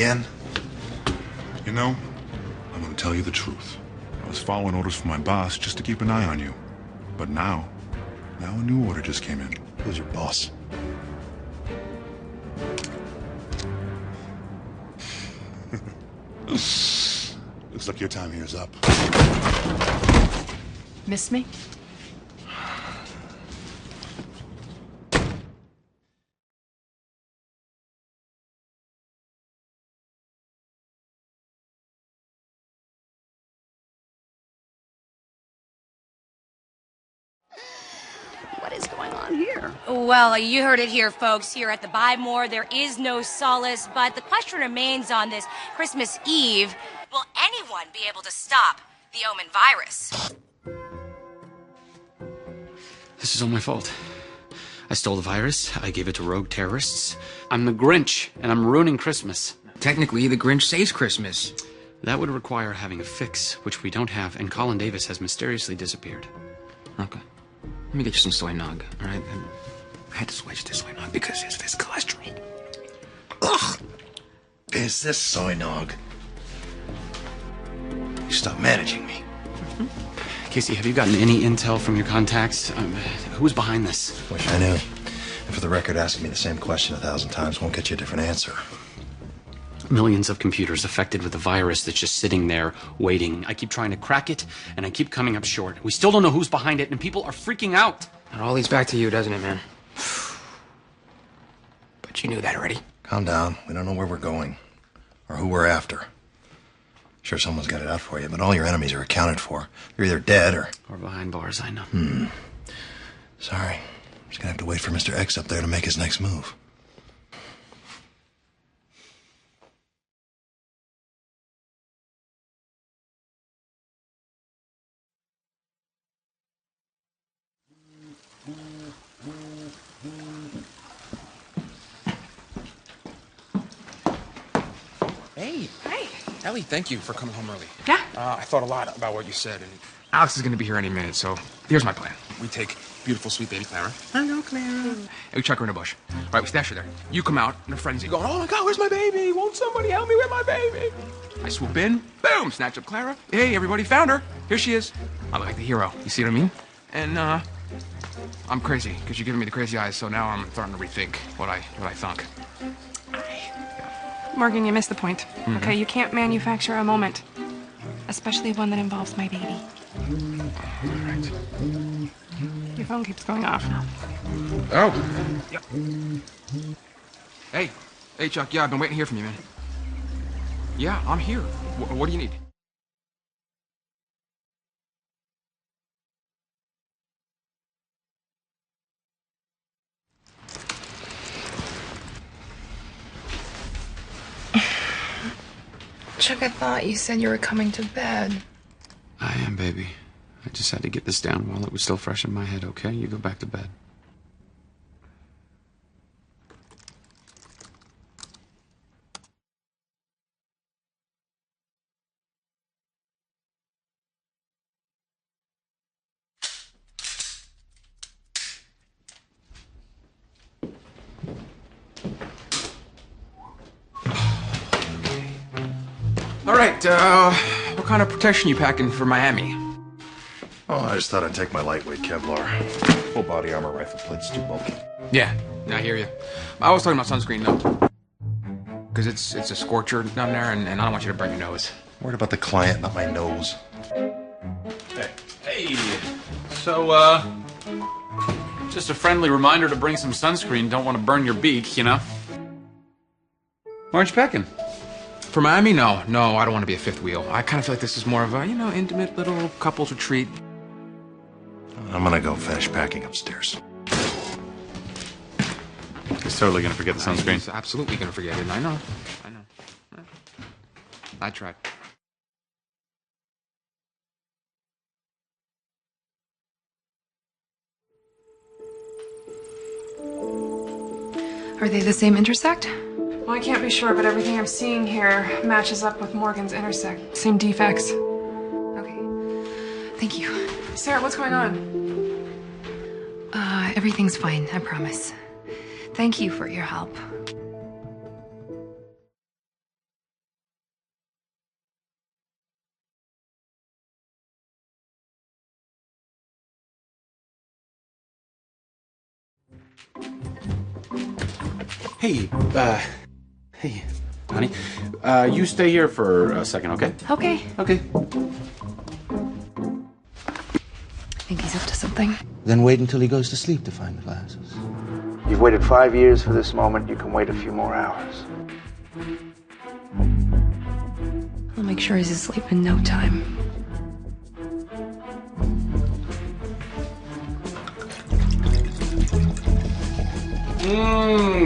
again? You know, I'm gonna tell you the truth. I was following orders from my boss just to keep an eye on you. But now a new order just came in. Who's your boss? Looks like your time here is up. Miss me? What is going on here? Well, you heard it here, folks. Here at the Buy More, there is no solace, but the question remains on this Christmas Eve. Will anyone be able to stop the Omen virus? This is all my fault. I stole the virus. I gave it to rogue terrorists. I'm the Grinch, and I'm ruining Christmas. Technically, the Grinch saves Christmas. That would require having a fix, which we don't have, and Colin Davis has mysteriously disappeared. Okay. Let me get you some soy nog, all right? I had to switch to soy nog because there's cholesterol. Ugh! Is this soy nog? You stop managing me. Casey, have you gotten any intel from your contacts? Who's behind this? Wish I knew. And for the record, asking me the same question 1,000 times won't get you a different answer. Millions of computers affected with a virus that's just sitting there waiting. I keep trying to crack it, and I keep coming up short. We still don't know who's behind it, and people are freaking out. It all leads back to you, doesn't it, man? But you knew that already. Calm down. We don't know where we're going or who we're after. Sure, someone's got it out for you, but all your enemies are accounted for. They're either dead or behind bars, I know. Sorry. Just gonna have to wait for Mr. X up there to make his next move. Hey. Hey. Ellie, thank you for coming home early. Yeah? I thought a lot about what you said, and Alex is going to be here any minute, so here's my plan. We take beautiful, sweet baby Clara. Hello, Clara. And we chuck her in a bush. Right, we stash her there. You come out in a frenzy going, oh my God, where's my baby? Won't somebody help me with my baby? I swoop in, boom, snatch up Clara. Hey, everybody, found her. Here she is. I look like the hero. You see what I mean? And, I'm crazy, because you're giving me the crazy eyes, so now I'm starting to rethink what I thunk. Morgan, you missed the point. Okay, you can't manufacture a moment. Especially one that involves my baby. All right. Your phone keeps going off. Oh. Yep. Hey. Hey, Chuck. Yeah, I've been waiting to hear from you, man. Yeah, I'm here. What do you need? Chuck, I thought you said you were coming to bed. I am, baby. I just had to get this down while it was still fresh in my head, okay? You go back to bed. All right, what kind of protection you packing for Miami? Oh, I just thought I'd take my lightweight Kevlar. Full body armor rifle plate's too bulky. Yeah, I hear you. I was talking about sunscreen, though. Because it's a scorcher down there, and I don't want you to burn your nose. Worried about the client, not my nose. Hey. So, just a friendly reminder to bring some sunscreen. Don't want to burn your beak, you know? Why aren't you packing? For Miami, no, I don't want to be a fifth wheel. I kind of feel like this is more of a, intimate little couples retreat. I'm gonna go finish packing upstairs. He's totally gonna forget the sunscreen. He's absolutely gonna forget it. I know. I tried. Are they the same intersect? Well, I can't be sure, but everything I'm seeing here matches up with Morgan's intersect. Same defects. Okay. Thank you. Sarah, what's going on? Everything's fine, I promise. Thank you for your help. Hey, hey, honey. You stay here for a second, okay? Okay. Okay. I think he's up to something. Then wait until he goes to sleep to find the glasses. You've waited 5 years for this moment. You can wait a few more hours. I'll make sure he's asleep in no time.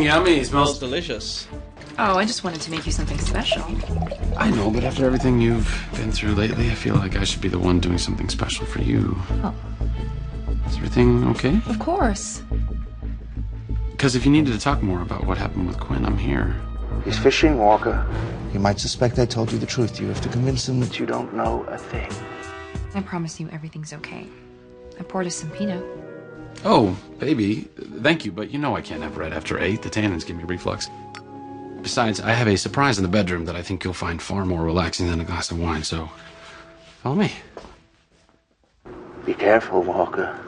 Yummy. Smells delicious. Oh, I just wanted to make you something special. I know, but after everything you've been through lately, I feel like I should be the one doing something special for you. Oh. Is everything okay? Of course. Because if you needed to talk more about what happened with Quinn, I'm here. He's fishing, Walker. He might suspect I told you the truth. You have to convince him that You don't know a thing. I promise you everything's okay. I poured us some Pinot. Oh, baby. Thank you, but you know I can't have red after 8. The tannins give me reflux. Besides, I have a surprise in the bedroom that I think you'll find far more relaxing than a glass of wine, so follow me. Be careful, Walker.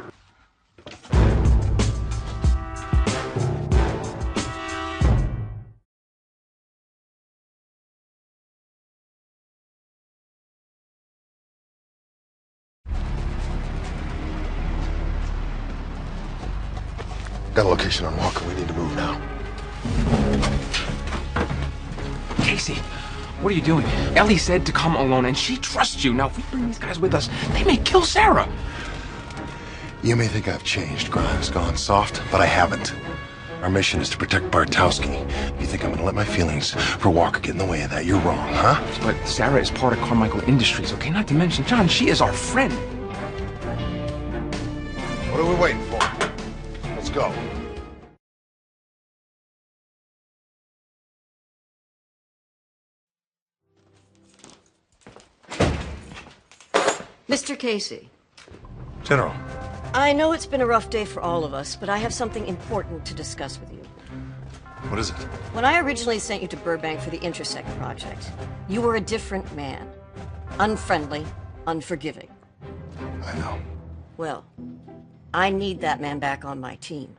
Got a location on Walker. We need to move now. Casey, what are you doing? Ellie said to come alone, and she trusts you. Now, if we bring these guys with us, they may kill Sarah. You may think I've changed, Grimes, gone soft, but I haven't. Our mission is to protect Bartowski. You think I'm gonna let my feelings for Walker get in the way of that? You're wrong, huh? But Sarah is part of Carmichael Industries, okay? Not to mention, John, she is our friend. What are we waiting for? Let's go. Mr. Casey, General. I know it's been a rough day for all of us, but I have something important to discuss with you. What is it? When I originally sent you to Burbank for the Intersect project, you were a different man. Unfriendly, unforgiving. I know. Well, I need that man back on my team.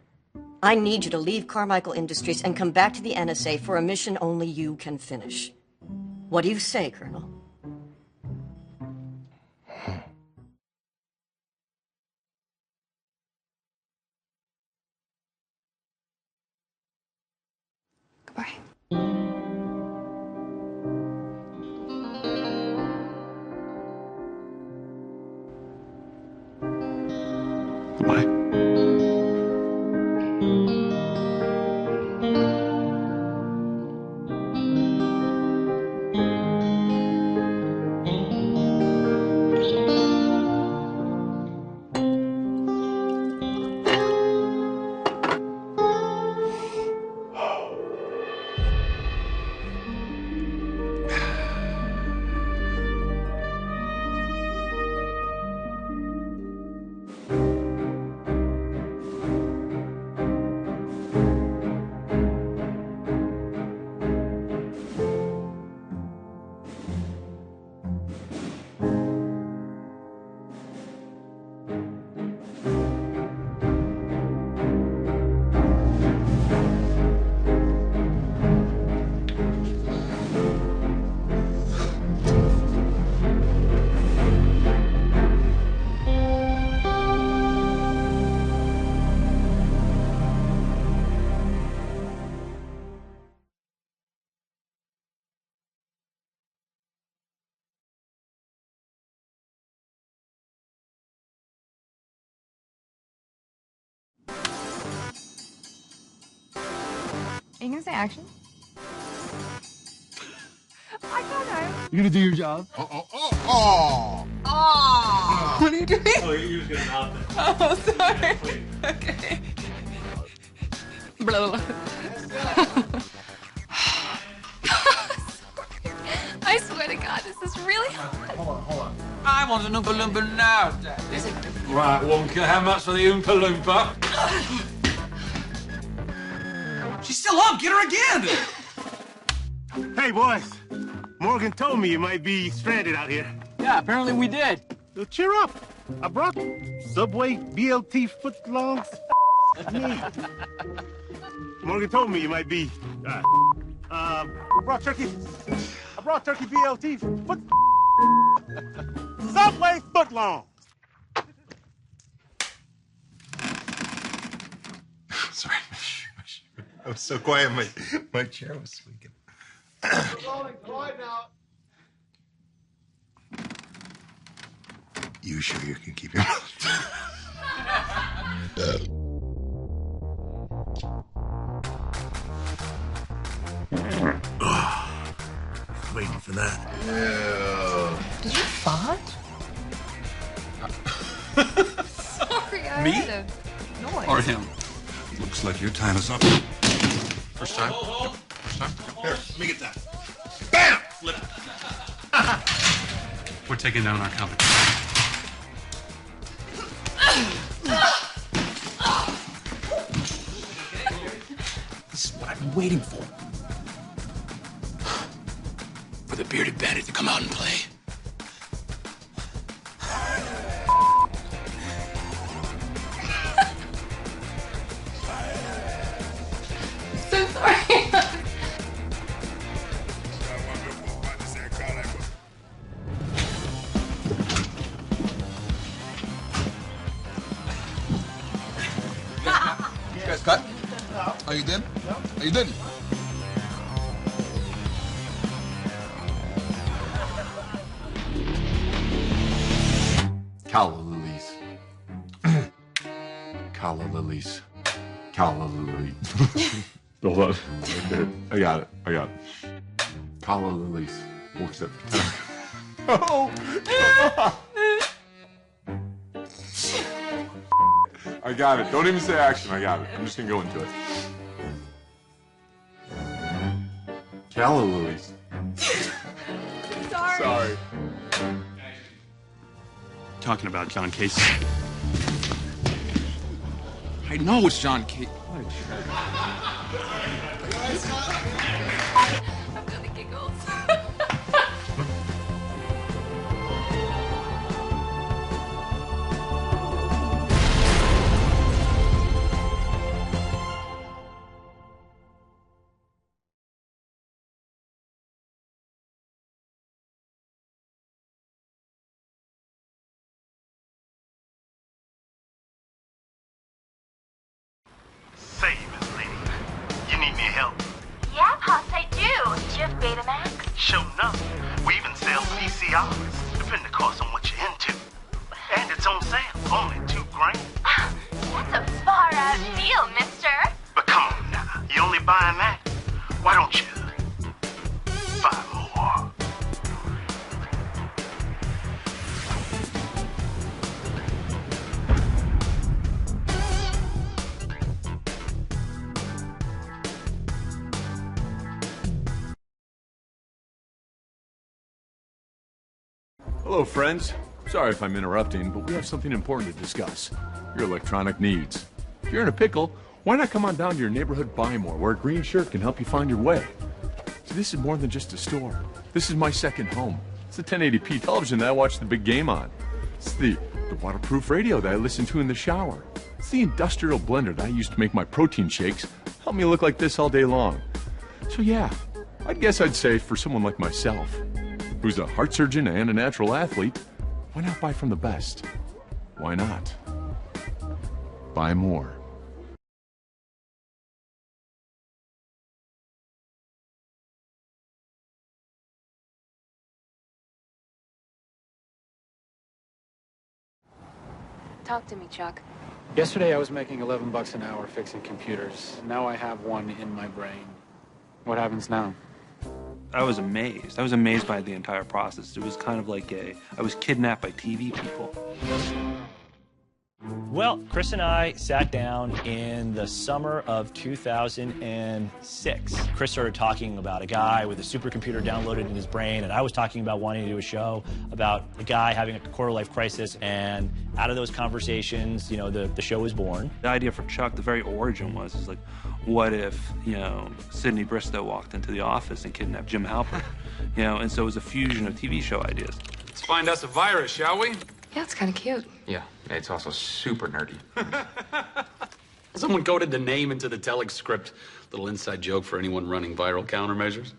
I need you to leave Carmichael Industries and come back to the NSA for a mission only you can finish. What do you say, Colonel? Goodbye. Bye. Are you gonna say action? I don't know. You gonna do your job? Oh! What are you doing? Oh, you was gonna mouth it. Oh, sorry. Okay. Blah, blah, blah. I swear to God, this is really hard. Hold on. I want an Oompa Loompa now, Daddy. Right, Wonka, how much for the Oompa Loompa? She's still up, get her again! Hey, boys. Morgan told me you might be stranded out here. Yeah, apparently we did. So cheer up. I brought Subway BLT footlongs. Morgan told me you might be. I brought turkey. I brought turkey BLT. What? Subway footlong. Sorry. I was so quiet. My chair was squeaking. You sure you can keep your mouth? Waiting for that. Yeah. Did you fart? Sorry, I Me? heard a noise. Or him? Looks like your time is up. First time. First time. Here, let me get that. Bam! Flip. We're taking down our competition. This is what I've been waiting for. For the bearded bandit to come out and play. So sorry. You guys cut? Are you done? Are you done? Calla lilies. Calla lilies. Calla lilies. Hold on. Okay. I got it. Calla lilies. What's it? Oh! I got it. Don't even say action. I got it. I'm just gonna go into it. Calla lilies. Sorry. Talking about John Casey. I know it's John Casey. I'm gonna giggles. Say, Miss Lady, you need any help? Yeah, Pops, I do. Do you have Betamax? Sure enough. We even sell VCRs, depending, of course, on what you're into. And it's on sale, only $2,000. That's a far-out deal, mister. But come on now, you only buying that? Why don't you buy more? Hello, friends. Sorry if I'm interrupting, but we have something important to discuss. Your electronic needs. If you're in a pickle, why not come on down to your neighborhood Buy More, where a green shirt can help you find your way? So this is more than just a store. This is my second home. It's the 1080p television that I watch the big game on. It's the waterproof radio that I listen to in the shower. It's the industrial blender that I use to make my protein shakes help me look like this all day long. So yeah, I'd say for someone like myself, who's a heart surgeon and a natural athlete, why not buy from the best? Why not? Buy more. Talk to me, Chuck. Yesterday I was making $11 an hour fixing computers. Now I have one in my brain. What happens now? I was amazed. I was amazed by the entire process. It was kind of like I was kidnapped by TV people. Well, Chris and I sat down in the summer of 2006. Chris started talking about a guy with a supercomputer downloaded in his brain, and I was talking about wanting to do a show about a guy having a quarter-life crisis, and out of those conversations, you know, the show was born. The idea for Chuck, the very origin was like, what if, you know, Sidney Bristow walked into the office and kidnapped Jim Halpert? You know, and so it was a fusion of TV show ideas. Let's find us a virus, shall we? Yeah, it's kind of cute. Yeah, it's also super nerdy. Someone coded the name into the telex script. Little inside joke for anyone running viral countermeasures.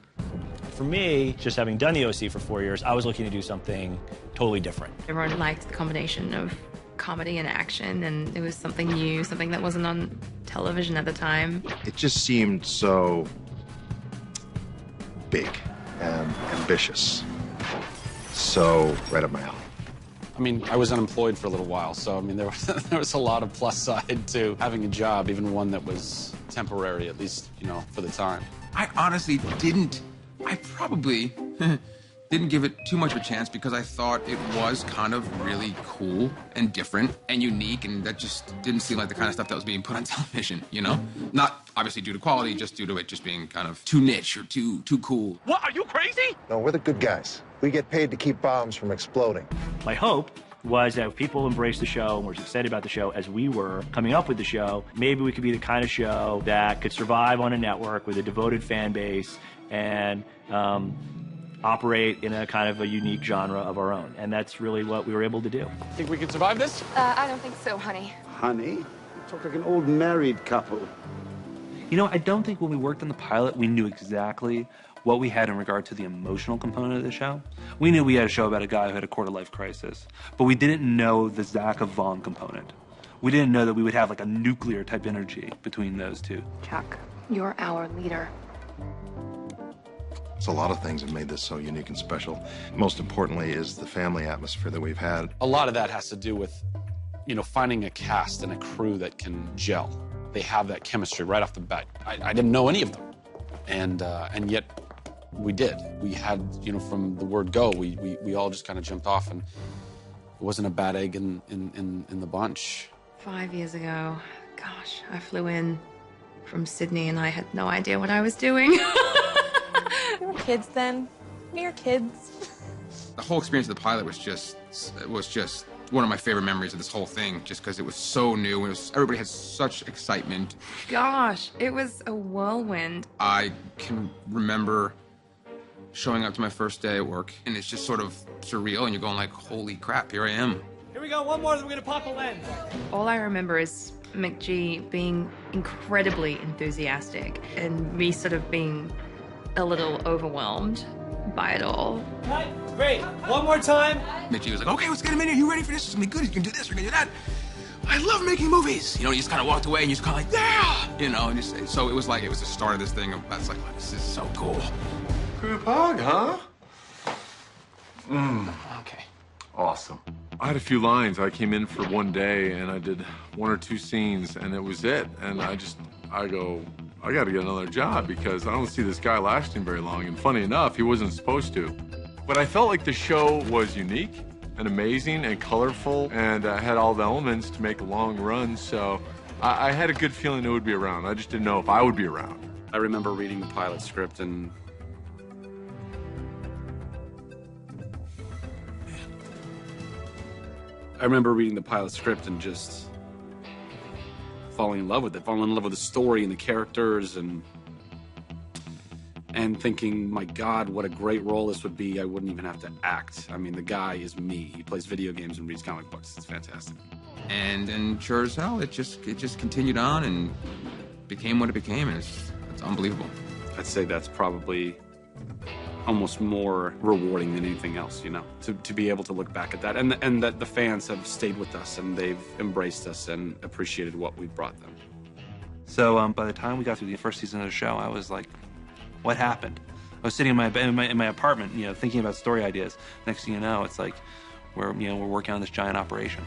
For me, just having done the OC for 4 years, I was looking to do something totally different. Everyone liked the combination of comedy and action, and it was something new, something that wasn't on television at the time. It just seemed so big and ambitious. So right up my alley. I mean, I was unemployed for a little while, so I mean, there was a lot of plus side to having a job, even one that was temporary, at least, you know, for the time. I honestly didn't. I probably didn't give it too much of a chance because I thought it was kind of really cool and different and unique, and that just didn't seem like the kind of stuff that was being put on television, you know? Not obviously due to quality, just due to it just being kind of too niche or too cool. What, are you crazy? No, we're the good guys. We get paid to keep bombs from exploding. My hope was that if people embraced the show and were excited about the show as we were coming up with the show, maybe we could be the kind of show that could survive on a network with a devoted fan base and operate in a kind of a unique genre of our own. And that's really what we were able to do. Think we can survive this? I don't think so, honey. Honey? You talk like an old married couple. You know, I don't think when we worked on the pilot, we knew exactly what we had in regard to the emotional component of the show. We knew we had a show about a guy who had a quarter-life crisis, but we didn't know the Zach of Vaughn component. We didn't know that we would have like a nuclear-type energy between those two. Chuck, you're our leader. It's a lot of things that made this so unique and special. Most importantly is the family atmosphere that we've had. A lot of that has to do with, you know, finding a cast and a crew that can gel. They have that chemistry right off the bat. I didn't know any of them, and yet we did. We had, you know, from the word go, we all just kind of jumped off, and it wasn't a bad egg in the bunch. 5 years ago, gosh, I flew in from Sydney and I had no idea what I was doing. We were kids then. We were kids. The whole experience of the pilot was just one of my favorite memories of this whole thing, just because it was so new. Everybody had such excitement. Gosh, it was a whirlwind. I can remember showing up to my first day at work, and it's just sort of surreal, and you're going like, holy crap, here I am. Here we go, one more, then we're gonna pop a lens. All I remember is McG being incredibly enthusiastic and me sort of being a little overwhelmed by it all. Right, great, one more time. McG was like, okay, let's get him in here. You ready for this? It's gonna be good. You can do this, we're gonna do that. I love making movies. You know, you just kind of walked away and you just kind of like, yeah! You know, and just, so it was the start of this thing. I was like, oh, this is so cool. Group hug, huh? Okay. Awesome. I had a few lines. I came in for one day and I did 1 or 2 scenes and it was it. And I go, I gotta get another job because I don't see this guy lasting very long. And funny enough, he wasn't supposed to. But I felt like the show was unique and amazing and colorful and had all the elements to make a long run. So I had a good feeling it would be around. I just didn't know if I would be around. I remember reading the pilot script and just falling in love with it, falling in love with the story and the characters and thinking, my God, what a great role this would be. I wouldn't even have to act. I mean, the guy is me. He plays video games and reads comic books. It's fantastic. And sure as hell, it just continued on and became what it became, and it's unbelievable. I'd say that's probably almost more rewarding than anything else, you know, to be able to look back at that and that the fans have stayed with us and they've embraced us and appreciated what we've brought them. So by the time we got through the first season of the show, I was like, what happened? I was sitting in my apartment, you know, thinking about story ideas. Next thing you know, it's like we're working on this giant operation.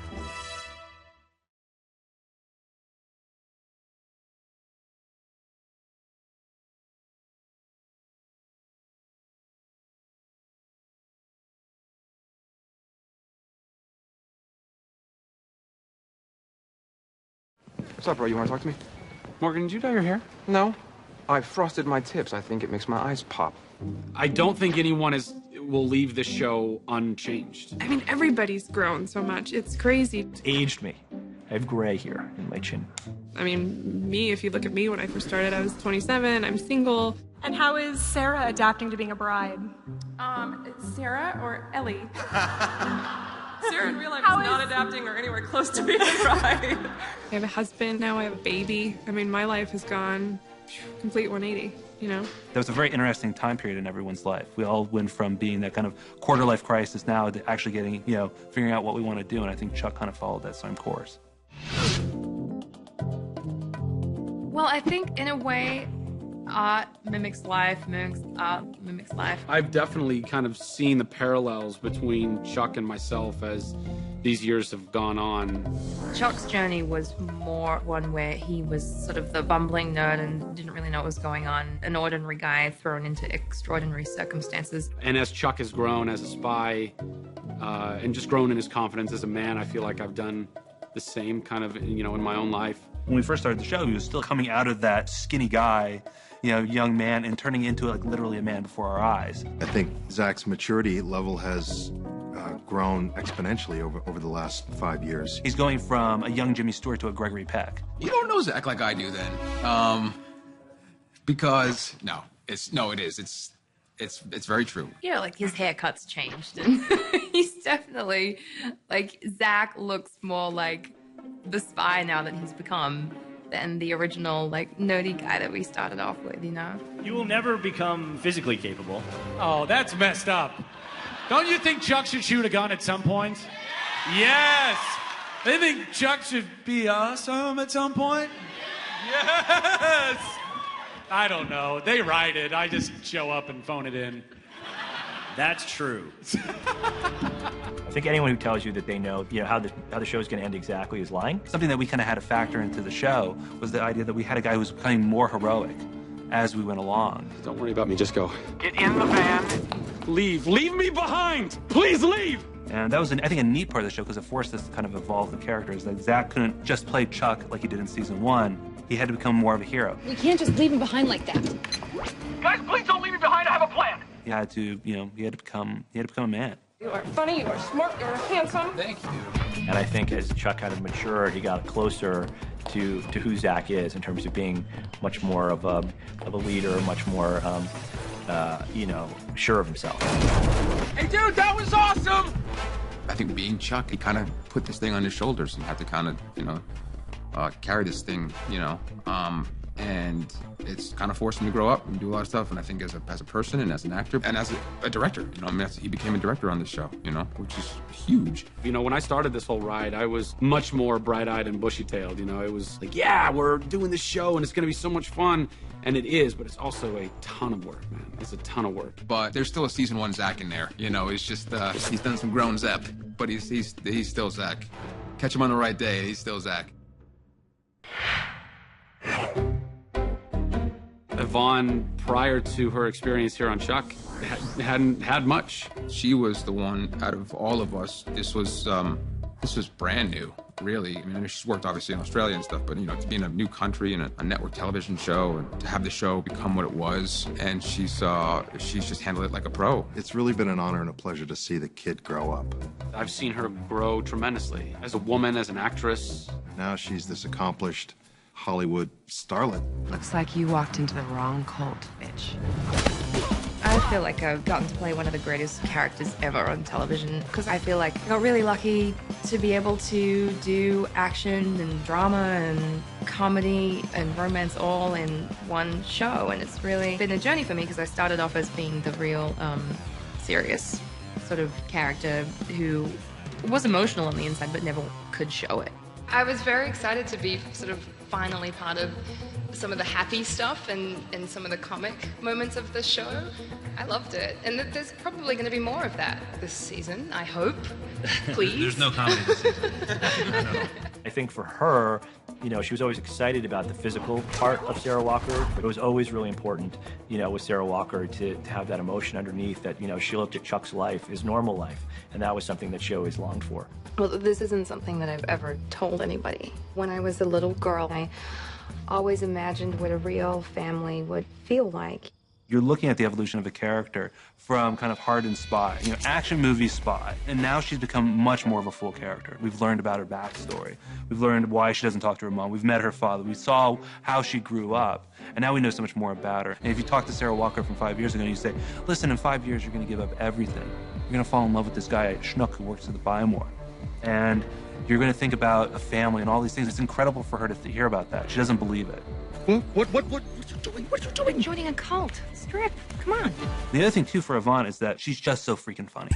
What's up, bro? You want to talk to me? Morgan, did you dye your hair? No. I frosted my tips. I think it makes my eyes pop. I don't think anyone will leave this show unchanged. I mean, everybody's grown so much. It's crazy. It's aged me. I have gray here in my chin. I mean, if you look at me when I first started, I was 27, I'm single. And how is Sarah adapting to being a bride? Sarah or Ellie? year in real life is not adapting or anywhere close to being right. I have a husband now, I have a baby. I mean, my life has gone complete 180, you know? There was a very interesting time period in everyone's life. We all went from being that kind of quarter-life crisis now to actually getting, figuring out what we want to do, and I think Chuck kind of followed that same course. Well, I think in a way, art mimics life, art mimics life. I've definitely kind of seen the parallels between Chuck and myself as these years have gone on. Chuck's journey was more one where he was sort of the bumbling nerd and didn't really know what was going on, an ordinary guy thrown into extraordinary circumstances. And as Chuck has grown as a spy and just grown in his confidence as a man, I feel like I've done the same kind of, in my own life. When we first started the show, he was still coming out of that skinny guy, young man, and turning into like literally a man before our eyes. I think Zach's maturity level has grown exponentially over the last 5 years. He's going from a young Jimmy Stewart to a Gregory Peck. You don't know Zach like I do then. Because, it's very true. Yeah, like his haircut's changed and he's definitely, Zach looks more like the spy now that he's become than the original, nerdy guy that we started off with, You will never become physically capable. Oh, that's messed up. Don't you think Chuck should shoot a gun at some point? Yes! They think Chuck should be awesome at some point? Yes! I don't know. They write it. I just show up and phone it in. That's true. I think anyone who tells you that they know, how the show is going to end exactly is lying. Something that we kind of had to factor into the show was the idea that we had a guy who was becoming more heroic as we went along. Don't worry about me, just go. Get in the van. Leave me behind! Please leave! And that was, I think, a neat part of the show because it forced us to kind of evolve the characters. That Zach couldn't just play Chuck like he did in season 1. He had to become more of a hero. We can't just leave him behind like that. Guys, please don't leave me behind. I have a plan. He had to, he had to become a man. You are funny, you are smart, you are handsome. Thank you. And I think as Chuck kind of matured, he got closer to who Zach is in terms of being much more of a leader, much more, sure of himself. Hey, dude, that was awesome! I think being Chuck, he kind of put this thing on his shoulders and had to kind of, carry this thing, and it's kind of forced him to grow up and do a lot of stuff. And I think as a person and as an actor and as a director, he became a director on this show, which is huge. When I started this whole ride, I was much more bright-eyed and bushy-tailed. It was like, yeah, we're doing this show and it's going to be so much fun. And it is, but it's also a ton of work, man. It's a ton of work. But there's still a season 1 Zach in there. It's just, he's done some grown Zep, but he's still Zach. Catch him on the right day, he's still Zach. Yvonne, prior to her experience here on Chuck, hadn't had much. She was the one out of all of us. This was brand new, really. I mean, she's worked obviously in Australia and stuff, but to be in a new country and a network television show and to have the show become what it was, and she's just handled it like a pro. It's really been an honor and a pleasure to see the kid grow up. I've seen her grow tremendously as a woman, as an actress. Now she's this accomplished Hollywood starlet. Looks like you walked into the wrong cult, bitch. I feel like I've gotten to play one of the greatest characters ever on television because I feel like I got really lucky to be able to do action and drama and comedy and romance all in one show, and it's really been a journey for me because I started off as being the real serious sort of character who was emotional on the inside but never could show it. I was very excited to be sort of finally part of some of the happy stuff and some of the comic moments of the show. I loved it. And there's probably going to be more of that this season, I hope. Please. There's no comedy this season. No. I think for her, she was always excited about the physical part of Sarah Walker, but it was always really important, with Sarah Walker to have that emotion underneath that, she looked at Chuck's life, his normal life, and that was something that she always longed for. Well, this isn't something that I've ever told anybody. When I was a little girl, I always imagined what a real family would feel like. You're looking at the evolution of a character from kind of hardened spy, action movie spy, and now she's become much more of a full character. We've learned about her backstory. We've learned why she doesn't talk to her mom. We've met her father. We saw how she grew up, and now we know so much more about her. And if you talk to Sarah Walker from 5 years ago and you say, listen, in 5 years you're going to give up everything. You're going to fall in love with this guy, Schnook, who works at the Buy More. And you're going to think about a family and all these things. It's incredible for her to hear about that. She doesn't believe it. What are you doing? What are you doing? Joining a cult. Strip. Come on. The other thing, too, for Yvonne is that she's just so freaking funny.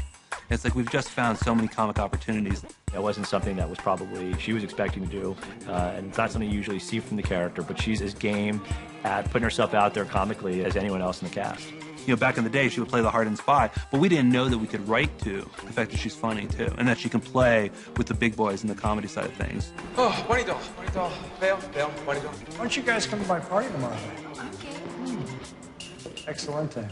It's like we've just found so many comic opportunities. That wasn't something that was probably she was expecting to do, and it's not something you usually see from the character, but she's as game at putting herself out there comically as anyone else in the cast. You know, back in the day, she would play the hardened spy, but we didn't know that we could write to the fact that she's funny, too, and that she can play with the big boys and the comedy side of things. Oh, bunny doll, veil, bunny doll. Why don't you guys come to my party tomorrow night? Okay. Excelente.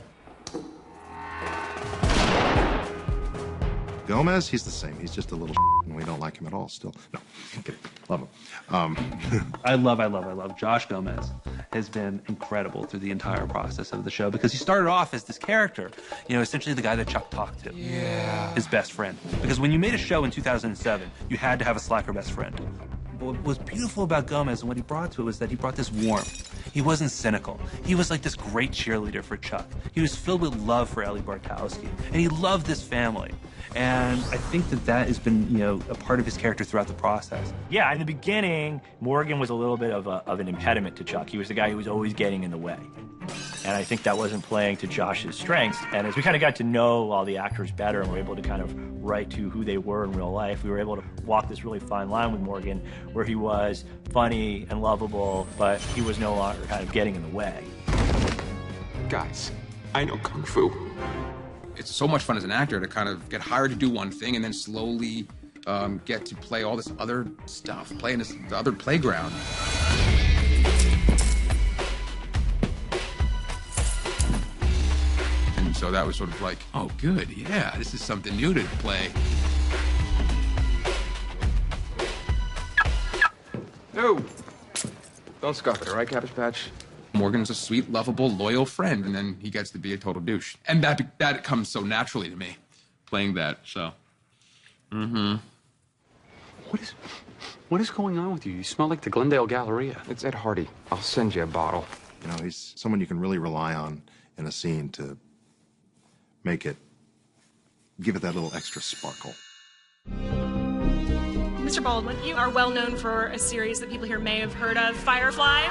Gomez, he's the same. He's just a little and we don't like him at all still. No, I'm kidding. Love him. I love Josh Gomez has been incredible through the entire process of the show because he started off as this character, you know, essentially the guy that Chuck talked to. Yeah. His best friend. Because when you made a show in 2007, you had to have a slacker best friend. But what was beautiful about Gomez and what he brought to it was that he brought this warmth. He wasn't cynical. He was like this great cheerleader for Chuck. He was filled with love for Ellie Bartowski, and he loved this family. And I think that that has been, you know, a part of his character throughout the process. Yeah, in the beginning, Morgan was a little bit of an impediment to Chuck. He was the guy who was always getting in the way. And I think that wasn't playing to Josh's strengths. And as we kind of got to know all the actors better and were able to kind of write to who they were in real life, we were able to walk this really fine line with Morgan where he was funny and lovable, but he was no longer kind of getting in the way. Guys, I know Kung Fu. It's so much fun as an actor to kind of get hired to do one thing and then slowly get to play all this other stuff, play in this other playground. And so that was sort of like, oh, good, yeah, this is something new to play. No, don't scuff it, all right, Cabbage Patch? Morgan's a sweet, lovable, loyal friend, and then he gets to be a total douche. And that comes so naturally to me, playing that, so. Mm-hmm. What is going on with you? You smell like the Glendale Galleria. It's Ed Hardy. I'll send you a bottle. You know, he's someone you can really rely on in a scene to give it that little extra sparkle. Mr. Baldwin, you are well known for a series that people here may have heard of, Firefly.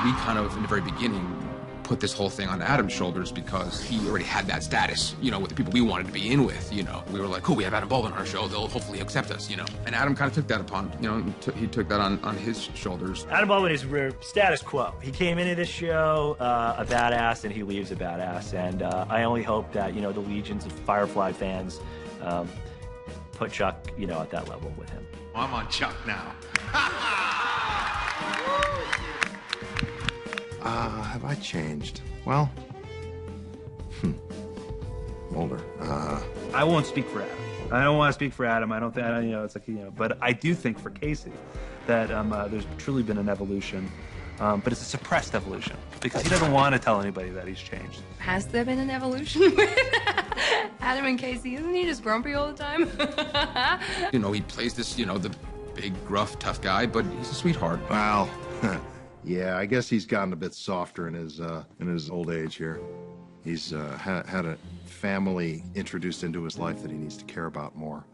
We kind of, in the very beginning, put this whole thing on Adam's shoulders because he already had that status, you know, with the people we wanted to be in with, you know. We were like, cool, we have Adam Baldwin on our show, they'll hopefully accept us, you know. And Adam kind of took that upon, you know, he took that on his shoulders. Adam Baldwin is status quo. He came into this show a badass, and he leaves a badass. And I only hope that, you know, the legions of Firefly fans put Chuck, you know, at that level with him. I'm on Chuck now. Have I changed? Well, older. I won't speak for Adam. I don't want to speak for Adam. I don't think, you know, it's like, you know, but I do think for Casey that there's truly been an evolution, but it's a suppressed evolution because he doesn't want to tell anybody that he's changed. Has there been an evolution with Adam and Casey? Isn't he just grumpy all the time? You know, he plays this, you know, the big, gruff, tough guy, but he's a sweetheart. Well, yeah, I guess he's gotten a bit softer in his old age here. He's had a family introduced into his life that he needs to care about more,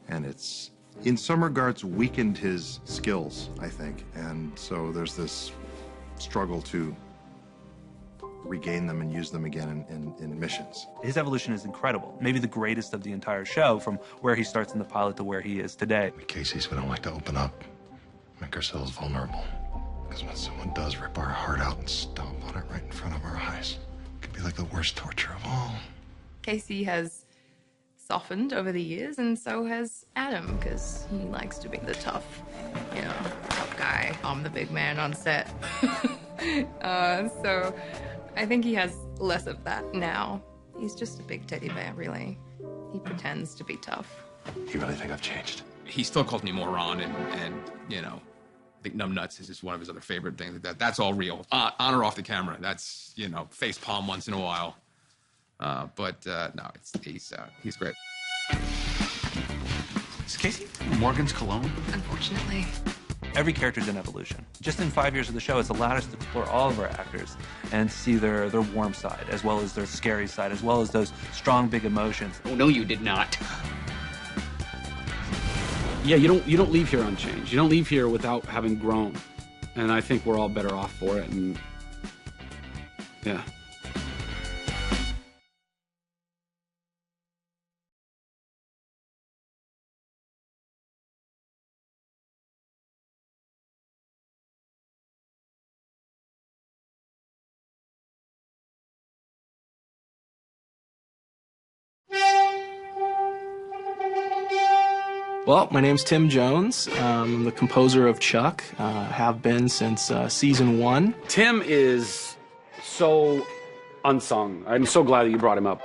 and it's in some regards weakened his skills, I think, and so there's this struggle to regain them and use them again in missions. His evolution is incredible, maybe the greatest of the entire show, from where he starts in the pilot to where he is today. Casey's, we don't like to open up, make ourselves vulnerable, because when someone does rip our heart out and stomp on it right in front of our eyes, it can be like the worst torture of all. Casey has softened over the years, and so has Adam, because he likes to be the tough, you know, tough guy. I'm the big man on set. So I think he has less of that now. He's just a big teddy bear, really. He pretends to be tough. You really think I've changed? He still calls me moron, and you know, I think numbnuts is just one of his other favorite things. That's all real. On or off the camera. That's, you know, face palm once in a while. But no, he's great. Is Casey Morgan's cologne? Unfortunately. Every character's an evolution. Just in 5 years of the show, it's allowed us to explore all of our actors and see their warm side, as well as their scary side, as well as those strong, big emotions. Oh, no, you did not. Yeah, you don't leave here unchanged. You don't leave here without having grown. And I think we're all better off for it. And yeah. Well, my name's Tim Jones. I'm the composer of Chuck. Have been since season 1. Tim is so unsung. I'm so glad that you brought him up.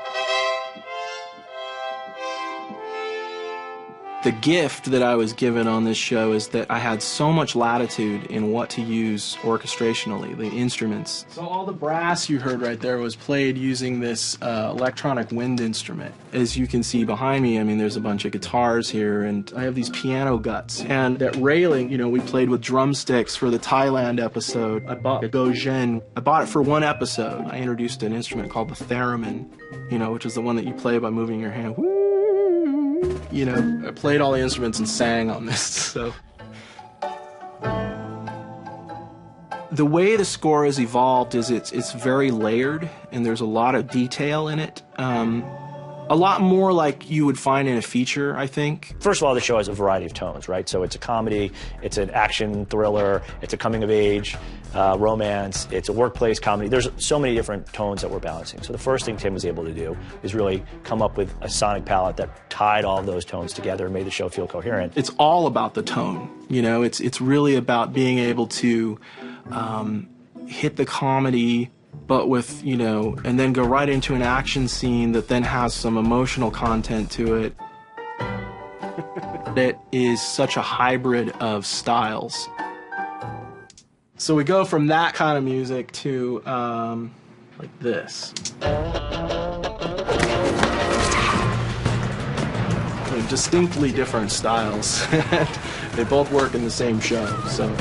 The gift that I was given on this show is that I had so much latitude in what to use orchestrationally, the instruments. So all the brass you heard right there was played using this electronic wind instrument. As you can see behind me, I mean, there's a bunch of guitars here, and I have these piano guts. And that railing, you know, we played with drumsticks for the Thailand episode. I bought a Gojin. I bought it for 1 episode. I introduced an instrument called the theremin, you know, which is the one that you play by moving your hand. You know, I played all the instruments and sang on this, so. The way the score has evolved is it's very layered, and there's a lot of detail in it. A lot more like you would find in a feature, I think. First of all, the show has a variety of tones, right? So it's a comedy, it's an action thriller, it's a coming-of-age romance, it's a workplace comedy. There's so many different tones that we're balancing. So the first thing Tim was able to do is really come up with a sonic palette that tied all of those tones together and made the show feel coherent. It's all about the tone, you know? It's really about being able to hit the comedy, but with, you know, and then go right into an action scene that then has some emotional content to it. It is such a hybrid of styles. So we go from that kind of music to like this. They're distinctly different styles. They both work in the same show, so.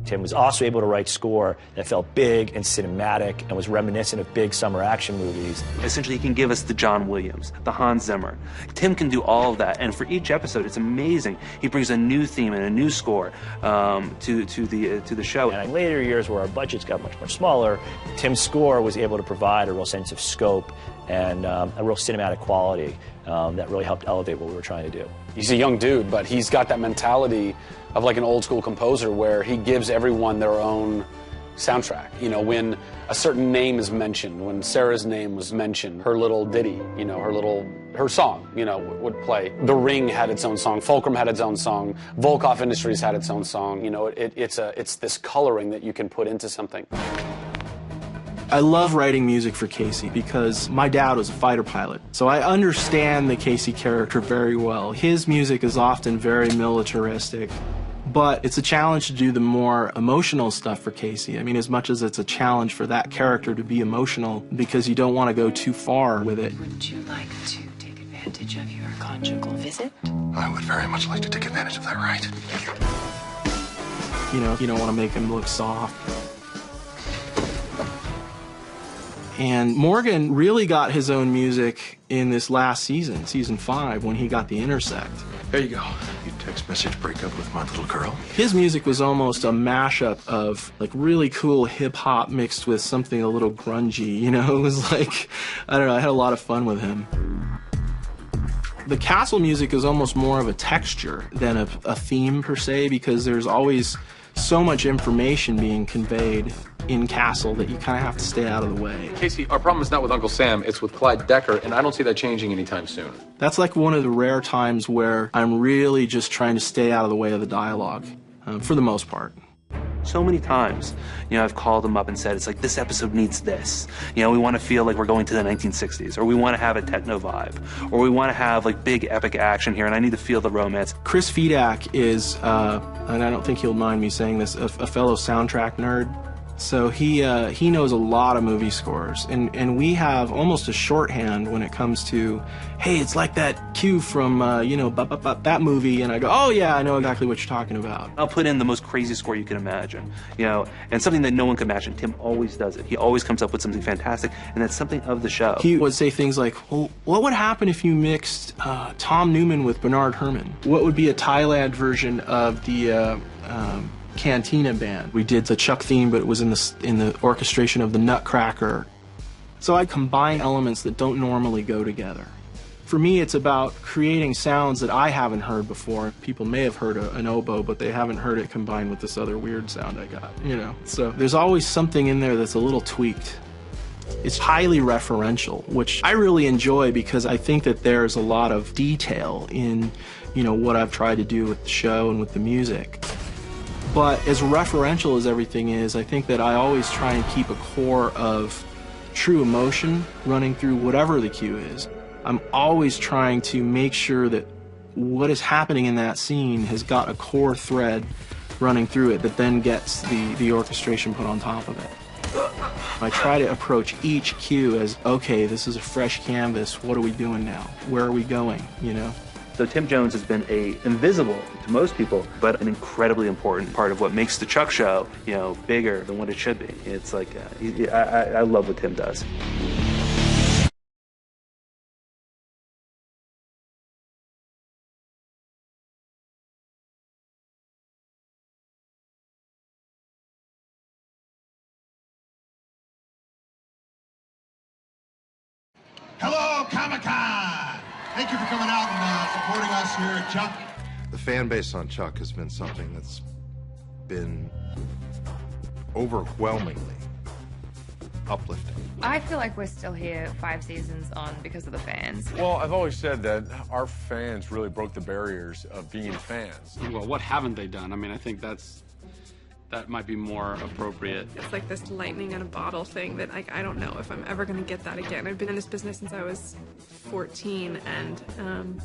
Tim was also able to write score that felt big and cinematic and was reminiscent of big summer action movies. Essentially, he can give us the John Williams, the Hans Zimmer. Tim can do all of that, and for each episode, it's amazing. He brings a new theme and a new score to the show. And in later years, where our budgets got much smaller, Tim's score was able to provide a real sense of scope and a real cinematic quality that really helped elevate what we were trying to do. He's a young dude, but he's got that mentality of like an old school composer where he gives everyone their own soundtrack. You know, when a certain name is mentioned, when Sarah's name was mentioned, her little ditty, you know, her song, you know, would play. The Ring had its own song, Fulcrum had its own song, Volkov Industries had its own song. You know, it's this coloring that you can put into something. I love writing music for Casey because my dad was a fighter pilot, so I understand the Casey character very well. His music is often very militaristic, but it's a challenge to do the more emotional stuff for Casey. I mean, as much as it's a challenge for that character to be emotional because you don't want to go too far with it. Would you like to take advantage of your conjugal visit? I would very much like to take advantage of that right. You know, you don't want to make him look soft. And Morgan really got his own music in this last season, season 5, when he got the Intersect. There you go. You text message breakup with my little girl. His music was almost a mashup of like really cool hip hop mixed with something a little grungy, you know? It was like, I don't know, I had a lot of fun with him. The Castle music is almost more of a texture than a theme per se, because there's always so much information being conveyed in Castle that you kind of have to stay out of the way. Casey, our problem is not with Uncle Sam, it's with Clyde Decker, and I don't see that changing anytime soon. That's like one of the rare times where I'm really just trying to stay out of the way of the dialogue, for the most part. So many times, you know, I've called them up and said, it's like, this episode needs this. You know, we want to feel like we're going to the 1960s, or we want to have a techno vibe, or we want to have like big epic action here, and I need to feel the romance. Chris Fedak is, and I don't think he'll mind me saying this, a fellow soundtrack nerd. So he knows a lot of movie scores, and we have almost a shorthand when it comes to, hey, it's like that cue from that movie, and I go, oh yeah, I know exactly what you're talking about. I'll put in the most crazy score you can imagine, and something that no one can imagine. Tim always does it. He always comes up with something fantastic, and that's something of the show. He would say things like, well, what would happen if you mixed Tom Newman with Bernard Herrmann? What would be a Thailand version of the Cantina Band? We did the Chuck theme, but it was in the orchestration of the Nutcracker. So I combine elements that don't normally go together. For me, it's about creating sounds that I haven't heard before. People may have heard an oboe, but they haven't heard it combined with this other weird sound I got, So there's always something in there that's a little tweaked. It's highly referential, which I really enjoy because I think that there's a lot of detail in, what I've tried to do with the show and with the music. But as referential as everything is, I think that I always try and keep a core of true emotion running through whatever the cue is. I'm always trying to make sure that what is happening in that scene has got a core thread running through it that then gets the orchestration put on top of it. I try to approach each cue as, okay, this is a fresh canvas, what are we doing now? Where are we going, So Tim Jones has been invisible to most people, but an incredibly important part of what makes the Chuck Show, bigger than what it should be. It's like, I love what Tim does. Hello, Comic-Con! Thank you for coming out and supporting us here at Chuck. The fan base on Chuck has been something that's been overwhelmingly uplifting. I feel like we're still here 5 seasons on because of the fans. Well, I've always said that our fans really broke the barriers of being fans. Well, what haven't they done? I mean, I think that might be more appropriate. It's like this lightning in a bottle thing that I don't know if I'm ever going to get that again. I've been in this business since I was 14, and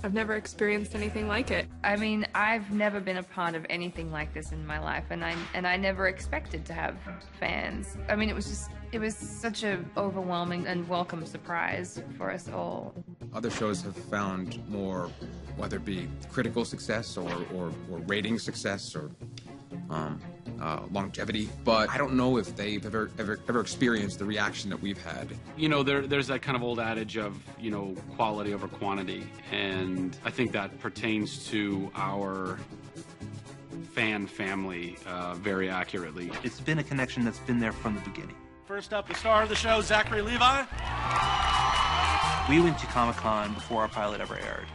I've never experienced anything like it. I mean, I've never been a part of anything like this in my life, and I never expected to have fans. I mean, it was such a overwhelming and welcome surprise for us all. Other shows have found more, whether it be critical success or rating success or longevity, but I don't know if they've ever experienced the reaction that we've had. There's that kind of old adage of, quality over quantity, and I think that pertains to our fan family very accurately. It's been a connection that's been there from the beginning. First up, the star of the show, Zachary Levi. We went to Comic-Con before our pilot ever aired.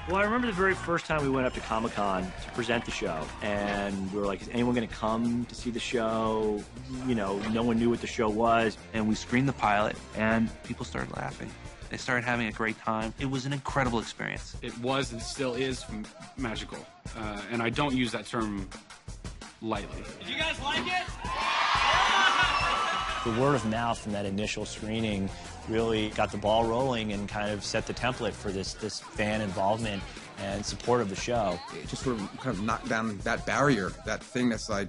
Well, I remember the very first time we went up to Comic-Con to present the show, and we were like, is anyone going to come to see the show? No one knew what the show was. And we screened the pilot, and people started laughing. They started having a great time. It was an incredible experience. It was and still is magical, and I don't use that term lightly. Did you guys like it? The word of mouth from that initial screening really got the ball rolling and kind of set the template for this fan involvement and support of the show. It just sort of kind of knocked down that barrier, that thing that's like,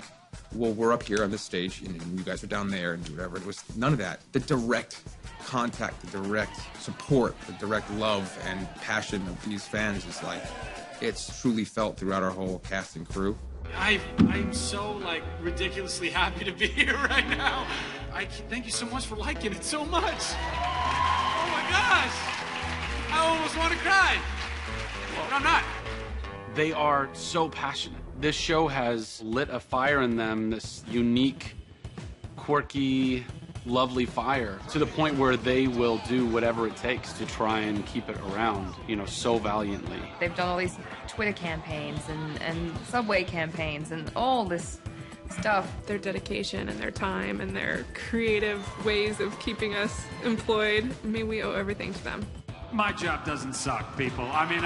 well, we're up here on this stage and you guys are down there and whatever. It was none of that. The direct contact, the direct support, the direct love and passion of these fans is like, it's truly felt throughout our whole cast and crew. I'm so, ridiculously happy to be here right now. Thank you so much for liking it so much. Oh my gosh. I almost want to cry. But I'm not. They are so passionate. This show has lit a fire in them, this unique, quirky, lovely fire, to the point where they will do whatever it takes to try and keep it around, so valiantly. They've done all these Twitter campaigns and subway campaigns and all this stuff. Their dedication and their time and their creative ways of keeping us employed, we owe everything to them. My job doesn't suck, people. I mean,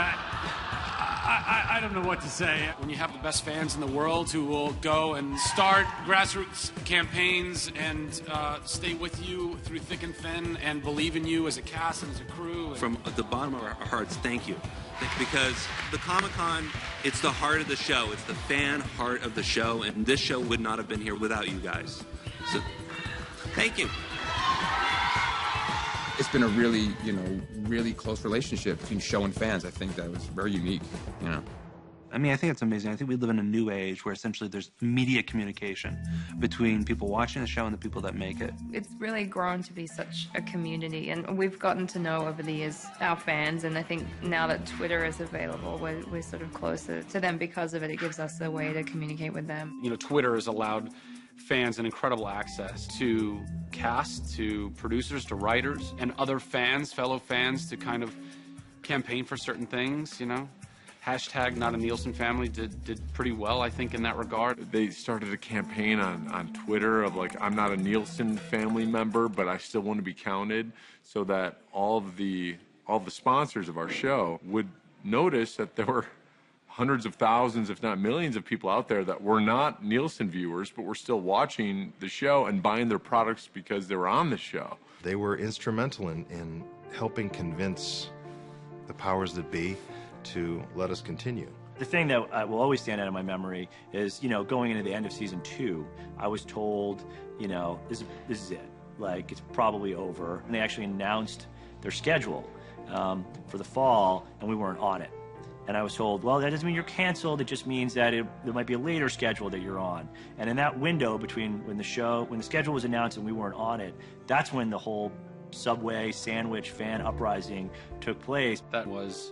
I don't know what to say. When you have the best fans in the world who will go and start grassroots campaigns and stay with you through thick and thin and believe in you as a cast and as a crew. From the bottom of our hearts, thank you. Because the Comic-Con, it's the heart of the show. It's the fan heart of the show, and this show would not have been here without you guys. So, thank you. It's been a really, really close relationship between show and fans. I think that was very unique, I mean, I think it's amazing. I think we live in a new age where essentially there's immediate communication between people watching the show and the people that make it. It's really grown to be such a community, and we've gotten to know over the years our fans, and I think now that Twitter is available, we're sort of closer to them because of it. It gives us a way to communicate with them. Twitter has allowed fans an incredible access to cast, to producers, to writers, and other fans, fellow fans, to kind of campaign for certain things, Hashtag Not a Nielsen Family did pretty well, I think, in that regard. They started a campaign on Twitter of like, I'm not a Nielsen family member, but I still want to be counted, so that all the sponsors of our show would notice that there were hundreds of thousands, if not millions, of people out there that were not Nielsen viewers, but were still watching the show and buying their products because they were on the show. They were instrumental in helping convince the powers that be to let us continue. The thing that will always stand out in my memory is, going into the end of season 2, I was told, this is it. Like, it's probably over. And they actually announced their schedule for the fall, and we weren't on it. And I was told, well, that doesn't mean you're canceled. It just means that there might be a later schedule that you're on. And in that window between when the schedule was announced and we weren't on it, that's when the whole Subway sandwich fan uprising took place. That was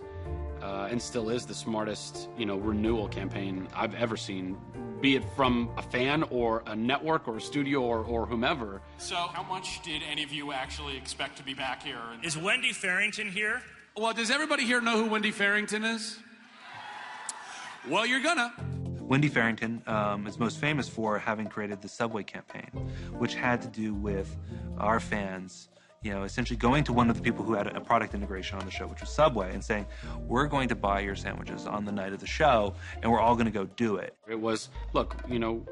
and still is the smartest, renewal campaign I've ever seen, be it from a fan or a network or a studio or whomever. So, how much did any of you actually expect to be back here? Is Wendy Farrington here? Well, does everybody here know who Wendy Farrington is? Well, you're gonna. Wendy Farrington is most famous for having created the Subway campaign, which had to do with our fans essentially going to one of the people who had a product integration on the show, which was Subway, and saying, we're going to buy your sandwiches on the night of the show, and we're all going to go do it. It was, look,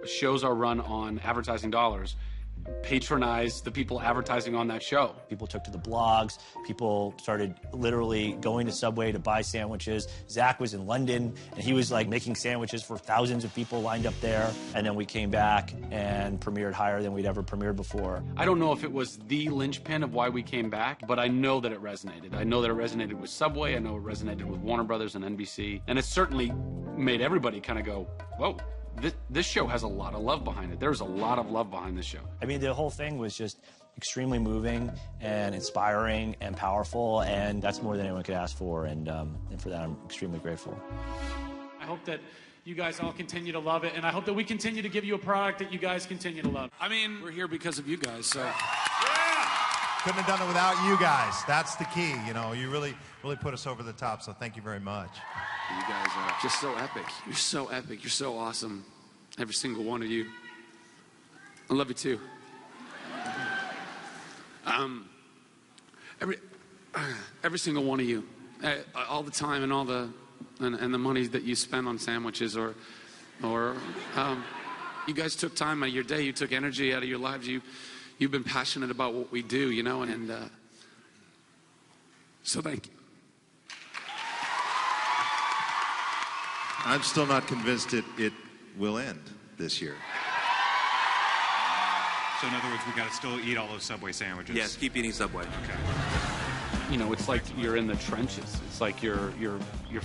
shows are run on advertising dollars. Patronize the people advertising on that show. People took to the blogs. People started literally going to Subway to buy sandwiches. Zach was in London, and he was like making sandwiches for thousands of people lined up there. And then we came back and premiered higher than we'd ever premiered before. I don't know if it was the linchpin of why we came back, but I know that it resonated. I know that it resonated with Subway. I know it resonated with Warner Brothers and NBC. And it certainly made everybody kind of go, whoa. This show has a lot of love behind it. There's a lot of love behind this show. I mean, the whole thing was just extremely moving and inspiring and powerful, and that's more than anyone could ask for, and for that I'm extremely grateful. I hope that you guys all continue to love it, and I hope that we continue to give you a product that you guys continue to love. I mean, we're here because of you guys, so. Couldn't have done it without you guys. That's the key. You really put us over the top, so thank you very much. You guys are just so epic. You're so epic. You're so awesome. Every single one of you. I love you too. Every single one of you. All the time and all the money that you spend on sandwiches or you guys took time out of your day. You took energy out of your lives. You've been passionate about what we do, and so thank you. I'm still not convinced it will end this year. So in other words, we got to still eat all those Subway sandwiches. Yes, keep eating Subway. Okay. It's like you're in the trenches. It's like you're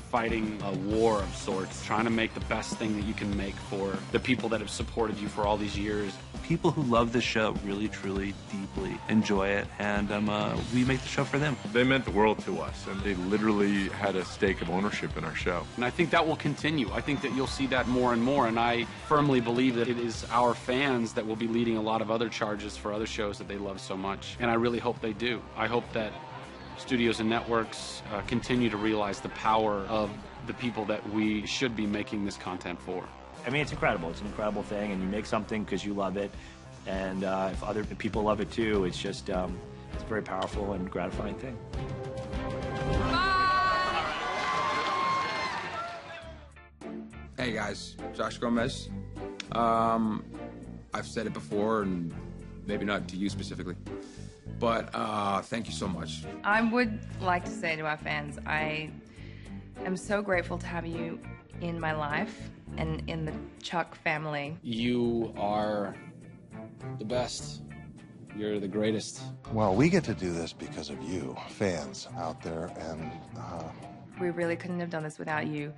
fighting a war of sorts, trying to make the best thing that you can make for the people that have supported you for all these years. People who love this show really, truly, deeply enjoy it, and we make the show for them. They meant the world to us, and they literally had a stake of ownership in our show. And I think that will continue. I think that you'll see that more and more, and I firmly believe that it is our fans that will be leading a lot of other charges for other shows that they love so much, and I really hope they do. I hope that studios and networks continue to realize the power of the people that we should be making this content for. I mean, it's incredible. It's an incredible thing, and you make something because you love it, and if other people love it too, it's just it's a very powerful and gratifying thing. Hey guys, Josh Gomez. I've said it before, and maybe not to you specifically, but thank you so much. I would like to say to our fans, I am so grateful to have you in my life and in the Chuck family. You are the best. You're the greatest. Well, we get to do this because of you, fans out there, and We really couldn't have done this without you.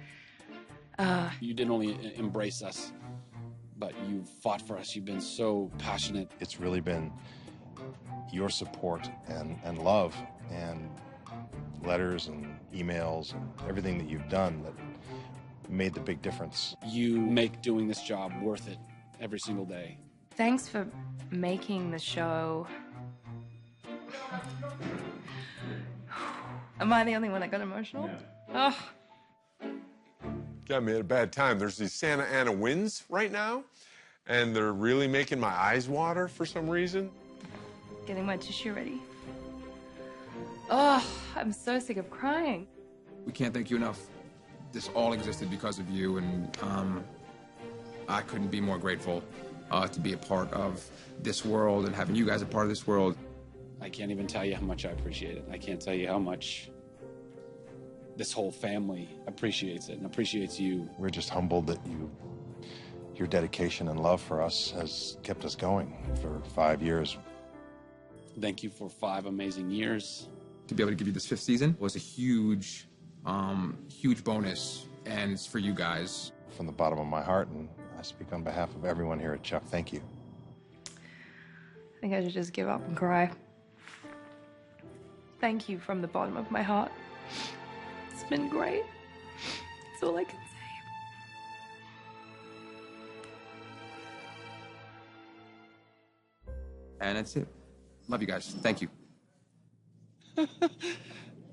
You didn't only embrace us, but you fought for us. You've been so passionate. it's really been your support and love and letters and emails and everything that you've done that made the big difference. You make doing this job worth it every single day. Thanks for making the show. Am I the only one that got emotional? Oh. Got me at a bad time. There's these Santa Ana winds right now, and they're really making my eyes water for some reason. Getting my tissue ready. Oh, I'm so sick of crying. We can't thank you enough. This all existed because of you, and I couldn't be more grateful to be a part of this world and having you guys a part of this world. I can't even tell you how much I appreciate it. I can't tell you how much this whole family appreciates it and appreciates you. We're just humbled that your dedication and love for us has kept us going for 5 years. Thank you for 5 amazing years. To be able to give you this 5th season was a huge, huge bonus, and it's for you guys. From the bottom of my heart, and I speak on behalf of everyone here at Chuck, thank you. I think I should just give up and cry. Thank you from the bottom of my heart. It's been great. That's all I can say. And that's it. Love you guys. Thank you.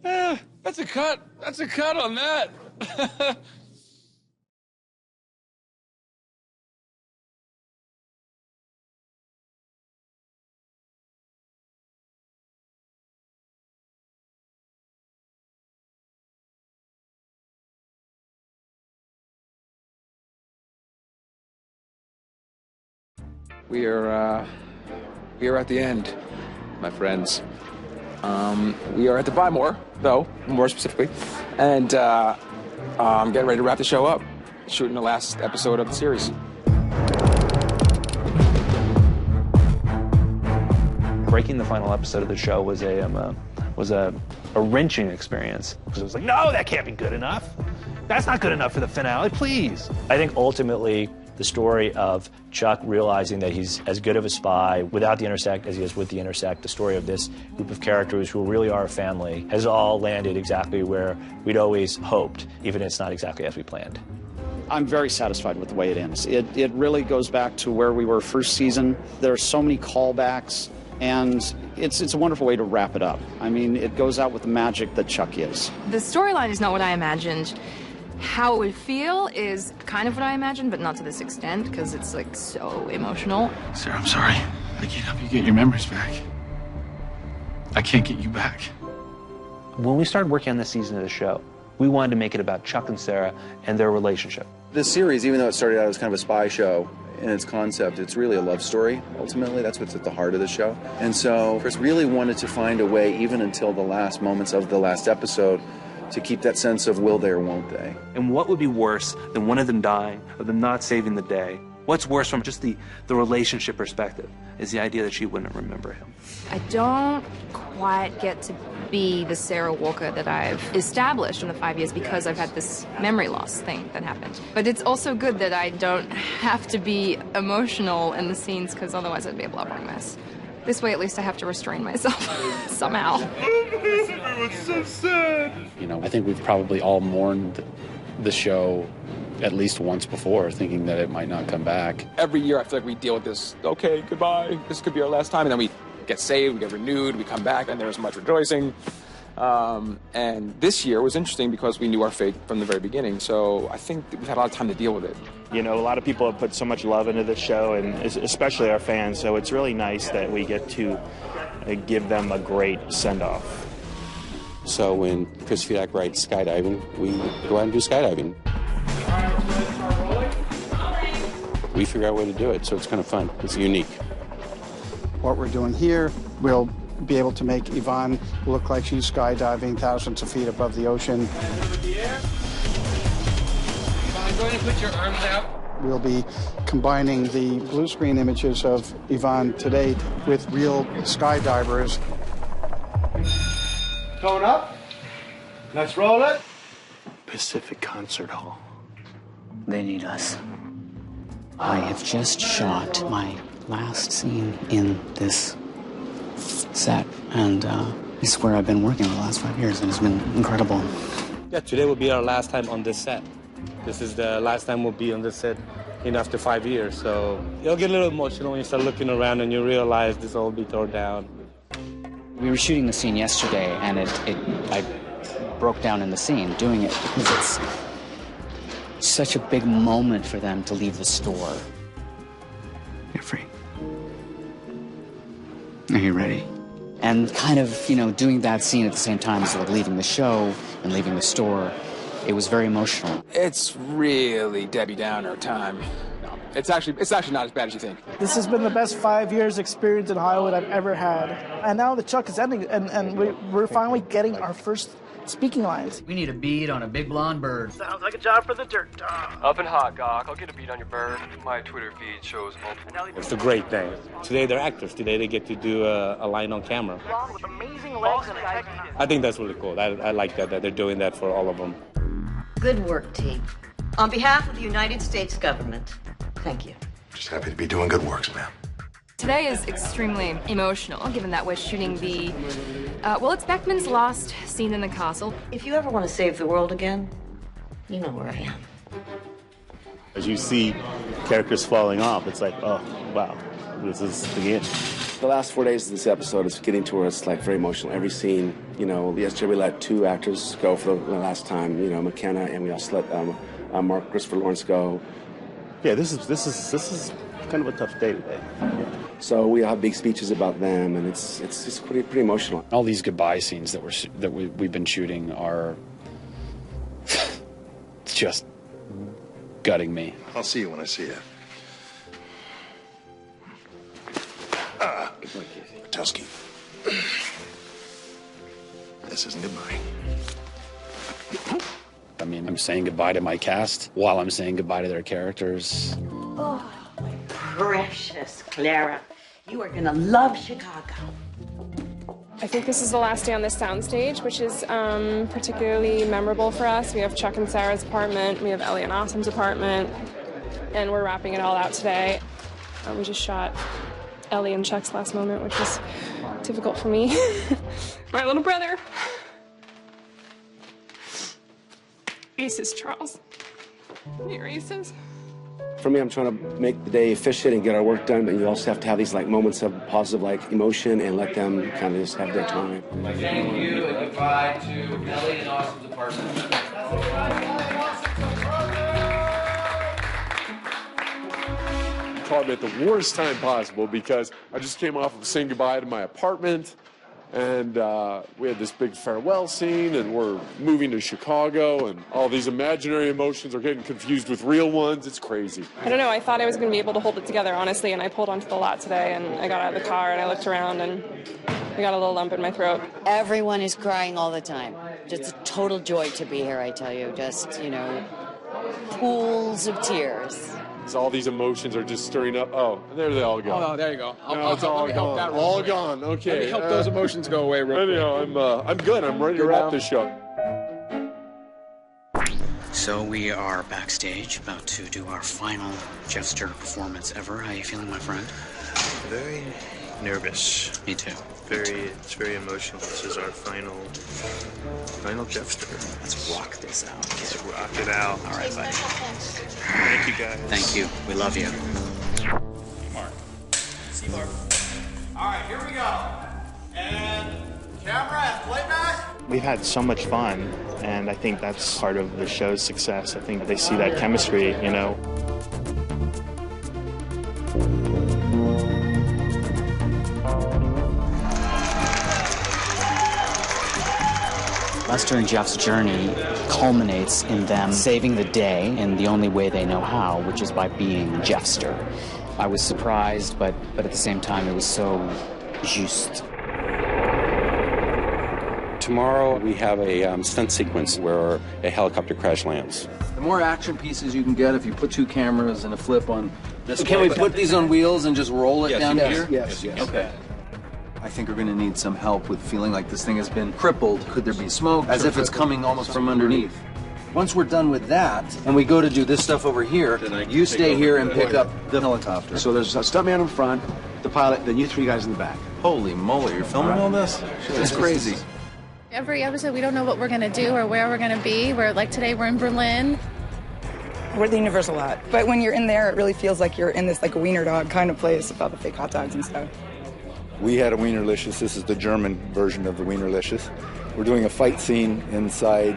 That's a cut. That's a cut on that. We are at the end, my friends. We are at the Buy More, though, more specifically. And I'm getting ready to wrap the show up, shooting the last episode of the series. Breaking the final episode of the show was a wrenching experience. Because it was like, no, that can't be good enough. That's not good enough for the finale, please. I think ultimately the story of Chuck realizing that he's as good of a spy without the Intersect as he is with the Intersect, the story of this group of characters who really are a family, has all landed exactly where we'd always hoped, even if it's not exactly as we planned. I'm very satisfied with the way it ends. It really goes back to where we were first season. There are so many callbacks, and it's a wonderful way to wrap it up. I mean, it goes out with the magic that Chuck is. The storyline is not what I imagined. How it would feel is kind of what I imagined, but not to this extent, because it's like so emotional. Sarah, I'm sorry. I can't help you get your memories back. I can't get you back. When we started working on this season of the show, we wanted to make it about Chuck and Sarah and their relationship. This series, even though it started out as kind of a spy show in its concept, it's really a love story, ultimately. That's what's at the heart of the show. And so Chris really wanted to find a way, even until the last moments of the last episode, to keep that sense of will they or won't they. And what would be worse than one of them dying or them not saving the day? What's worse from just the relationship perspective is the idea that she wouldn't remember him. I don't quite get to be the Sarah Walker that I've established in the 5 years because I've had this memory loss thing that happened. But it's also good that I don't have to be emotional in the scenes, because otherwise I'd be a blubbering mess. This way, at least I have to restrain myself somehow. Everyone's so sad. You know, I think we've probably all mourned the show at least once before, thinking that it might not come back. Every year I feel like we deal with this, okay, goodbye, this could be our last time, and then we get saved, we get renewed, we come back, and there's much rejoicing. And this year was interesting because we knew our fate from the very beginning, so I think we've had a lot of time to deal with it. You know, a lot of people have put so much love into this show, and especially our fans, so it's really nice that we get to give them a great send-off. So when Chris Fidak writes skydiving, we go out and do skydiving. We figure out a way to do it, so it's kind of fun. It's unique. What we're doing here, we'll be able to make Yvonne look like she's skydiving thousands of feet above the ocean. Yvonne, go ahead and put your arms out. We'll be combining the blue screen images of Yvonne today with real skydivers. Tone up. Let's roll it. Pacific Concert Hall. They need us. I have just shot my last scene in this set, and this is where I've been working for the last 5 years, and it's been incredible. Yeah, today will be our last time on this set. This is the last time we'll be on this set after 5 years, so you'll get a little emotional when you start looking around and you realize this will be torn down. We were shooting the scene yesterday, and I broke down in the scene doing it because it's such a big moment for them to leave the store. You're free. Are you ready? And kind of, doing that scene at the same time as like leaving the show and leaving the store, it was very emotional. It's really Debbie Downer time. No, it's actually not as bad as you think. This has been the best 5 years experience in Hollywood I've ever had. And now the Chuck is ending, and we're finally getting our first speaking lines. We need a bead on a big blonde bird. Sounds like a job for the dirt dog. Up and hot, Doc. I'll get a beat on your bird. My Twitter feed shows multiple. It's a great thing. Today they're actors. Today they get to do a line on camera. With amazing legs and I think that's really cool. I like that they're doing that for all of them. Good work, team. On behalf of the United States government, thank you. Just happy to be doing good works, ma'am. Today is extremely emotional, given that we're shooting the, it's Beckman's last scene in the castle. If you ever want to save the world again, you know where I am. As you see characters falling off, it's like, oh, wow, this is the end. The last 4 days of this episode is getting to where it's like very emotional. Every scene, yesterday we let 2 actors go for the last time, McKenna, and we also let Mark Christopher Lawrence go. Yeah, this is kind of a tough day today. So we have big speeches about them, and it's just pretty emotional. All these goodbye scenes that we've been shooting are just gutting me. I'll see you when I see you. Patowski. This isn't goodbye. I mean, I'm saying goodbye to my cast while I'm saying goodbye to their characters. Oh, my precious Clara. You are going to love Chicago. I think this is the last day on this soundstage, which is particularly memorable for us. We have Chuck and Sarah's apartment, we have Ellie and Awesome's apartment, and we're wrapping it all out today. We just shot Ellie and Chuck's last moment, which was difficult for me. My little brother. Aces, Charles. Your aces. For me, I'm trying to make the day efficient and get our work done, but you also have to have these moments of positive emotion and let them kind of just have their time. Thank you, and goodbye to Ellie and Awesome's apartment. Caught me at the worst time possible because I just came off of saying goodbye to my apartment, and we had this big farewell scene, and we're moving to Chicago, and all these imaginary emotions are getting confused with real ones. It's crazy. I don't know, I thought I was going to be able to hold it together, honestly, and I pulled onto the lot today, and I got out of the car, and I looked around, and I got a little lump in my throat. Everyone is crying all the time. Just a total joy to be here, I tell you. Just, pools of tears. So all these emotions are just stirring up. Oh, there they all go. Oh, there you go. It's all gone. All gone. Okay. Let me help those emotions go away real quick. Anyhow, I'm good. I'm ready to wrap this show. So we are backstage, about to do our final Jeffster performance ever. How are you feeling, my friend? Very nervous. Me too. It's very emotional. This is our final Jeffster. Let's rock this out. Let's rock it out. All right, buddy. Thank you, guys. Thank you. We love you. Mark. Seymour. All right, here we go. And camera and playback. We've had so much fun, and I think that's part of the show's success. I think they see that chemistry, Lester and Jeff's journey culminates in them saving the day in the only way they know how, which is by being Jeffster. I was surprised, but at the same time, it was so juste. Tomorrow we have a stunt sequence where a helicopter crash lands. The more action pieces you can get if you put 2 cameras and a flip on this. Can we put these on wheels and just roll it down yes, here? Yes, yes. Okay. I think we're going to need some help with feeling like this thing has been crippled. Could there be smoke? As if it's coming almost from underneath. Once we're done with that, and we go to do this stuff over here, you stay here and pick up the helicopter. So there's a stuntman in front, the pilot, then you 3 guys in the back. Holy moly, you're filming all this? That's crazy. Every episode, we don't know what we're going to do or where we're going to be. Like today, we're in Berlin. We're at the Universal lot. But when you're in there, it really feels like you're in this like a wiener dog kind of place about the fake hot dogs and stuff. We had a Wienerlicious. This is the German version of the Wienerlicious. We're doing a fight scene inside,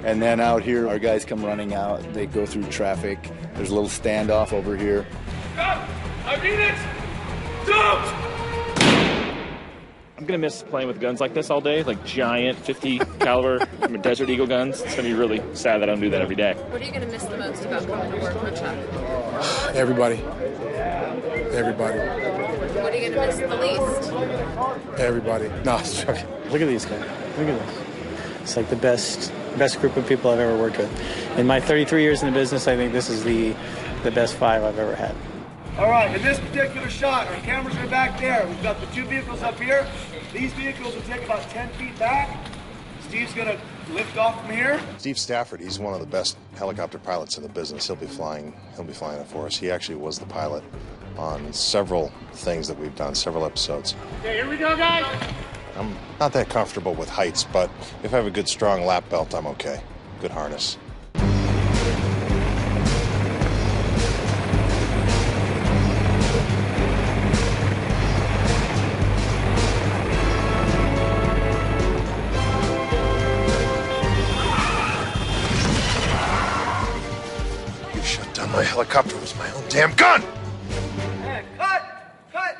and then out here, our guys come running out. They go through traffic. There's a little standoff over here. Stop! I mean it! Don't! I'm gonna miss playing with guns like this all day, like giant 50 caliber Desert Eagle guns. It's gonna be really sad that I don't do that every day. What are you going to miss the most about coming to work on Chuck? Everybody. Everybody. What are you going to miss the least? Everybody. No, it's joking. Look at these guys. Look at this. It's like the best group of people I've ever worked with. In my 33 years in the business, I think this is the best 5 I've ever had. All right, in this particular shot, our cameras are back there. We've got the 2 vehicles up here. These vehicles will take about 10 feet back. Steve's gonna lift off from here. Steve Stafford, he's one of the best helicopter pilots in the business. He'll be flying it for us. He actually was the pilot on several things that we've done, several episodes. Okay, here we go, guys. I'm not that comfortable with heights, but if I have a good strong lap belt, I'm okay. Good harness. You shut down my helicopter with my own damn gun! Hey, cut! Cut!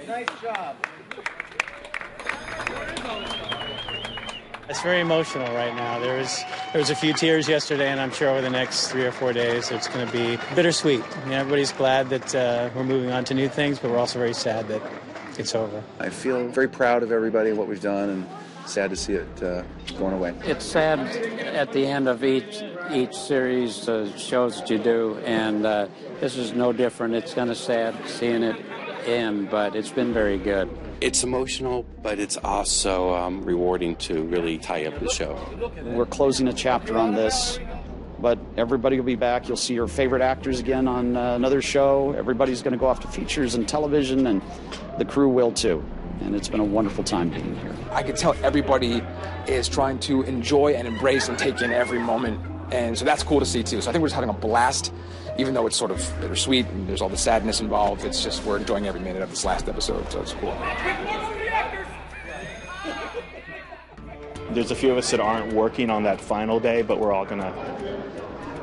Nice job. It's very emotional right now. There was a few tears yesterday, and I'm sure over the next 3 or 4 days it's going to be bittersweet. I mean, everybody's glad that we're moving on to new things, but we're also very sad that it's over. I feel very proud of everybody and what we've done, and sad to see it going away. It's sad at the end of each series, shows that you do, and this is no different. It's kind of sad seeing it end, but it's been very good. It's emotional, but it's also rewarding to really tie up the show. We're closing a chapter on this, but everybody will be back. You'll see your favorite actors again on another show. Everybody's going to go off to features and television, and the crew will too. And it's been a wonderful time being here. I could tell everybody is trying to enjoy and embrace and take in every moment. And so that's cool to see too. So I think we're just having a blast, even though it's sort of bittersweet and there's all the sadness involved. It's just we're enjoying every minute of this last episode, so it's cool. There's a few of us that aren't working on that final day, but we're all gonna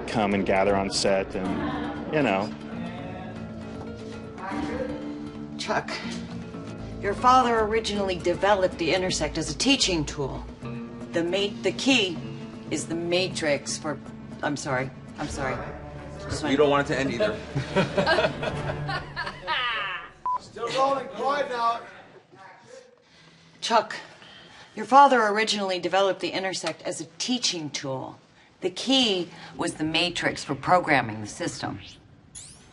come and gather on set and, you know. Chuck, your father originally developed the intersect as a teaching tool. The key is the matrix for... I'm sorry. You don't want it to end either. Still rolling. Quiet now. Chuck, your father originally developed the intersect as a teaching tool. The key was the matrix for programming the system.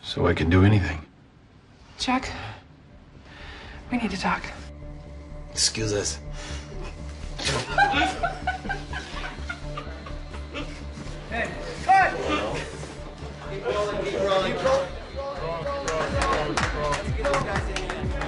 So I can do anything. Chuck, we need to talk. Excuse us. Hey, cut!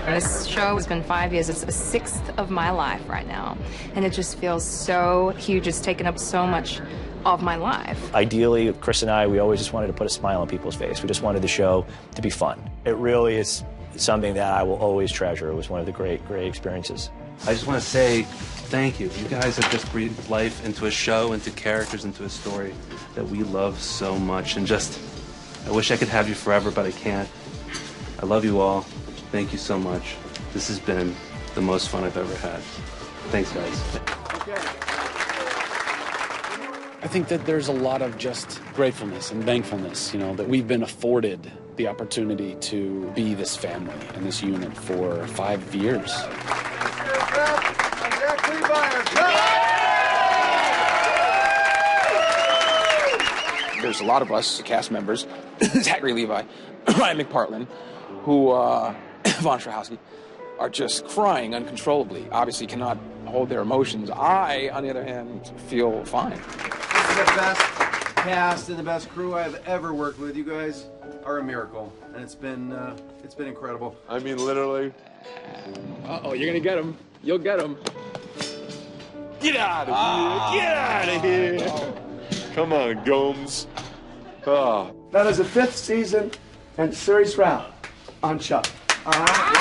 This show has been 5 years. It's the 6th of my life right now. And it just feels so huge. It's taken up so much of my life. Ideally, Chris and I, we always just wanted to put a smile on people's face. We just wanted the show to be fun. It really is something that I will always treasure. It was one of the great experiences. I just want to say thank you. You guys have just breathed life into a show, into characters, into a story that we love so much. And just, I wish I could have you forever, but I can't. I love you all. Thank you so much. This has been the most fun I've ever had. Thanks, guys. I think that there's a lot of just gratefulness and thankfulness, that we've been afforded the opportunity to be this family and this unit for 5 years. Jack Cleveland. There's a lot of us cast members, Zachary Levi, Ryan McPartlin, who, Von Strahowski, are just crying uncontrollably. Obviously cannot hold their emotions. I, on the other hand, feel fine. This is the best cast and the best crew I've ever worked with. You guys are a miracle, and it's been incredible. I mean, literally. Uh-oh, you're gonna get him. You'll get him. Get out of here! Get out of here! Come on, Gomes. Oh. That is the 5th season and series round on Chuck. All right.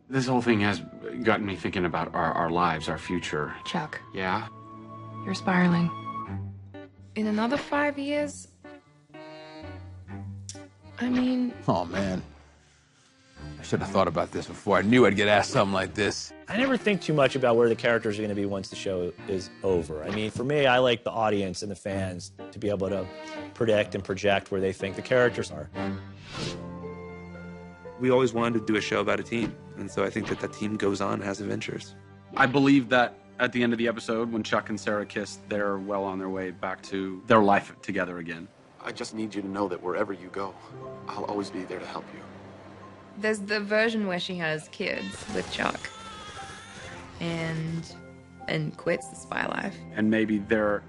This whole thing has gotten me thinking about our lives, our future. Chuck, Yeah? you're spiraling. In another 5 years, I mean... Oh, man. I should have thought about this before. I knew I'd get asked something like this. I never think too much about where the characters are going to be once the show is over. I mean, for me, I like the audience and the fans to be able to predict and project where they think the characters are. We always wanted to do a show about a team, and so I think that that team goes on and has adventures. I believe that at the end of the episode, when Chuck and Sarah kiss, they're well on their way back to their life together again. I just need you to know that wherever you go, I'll always be there to help you. There's the version where she has kids with Chuck and quits the spy life. And maybe their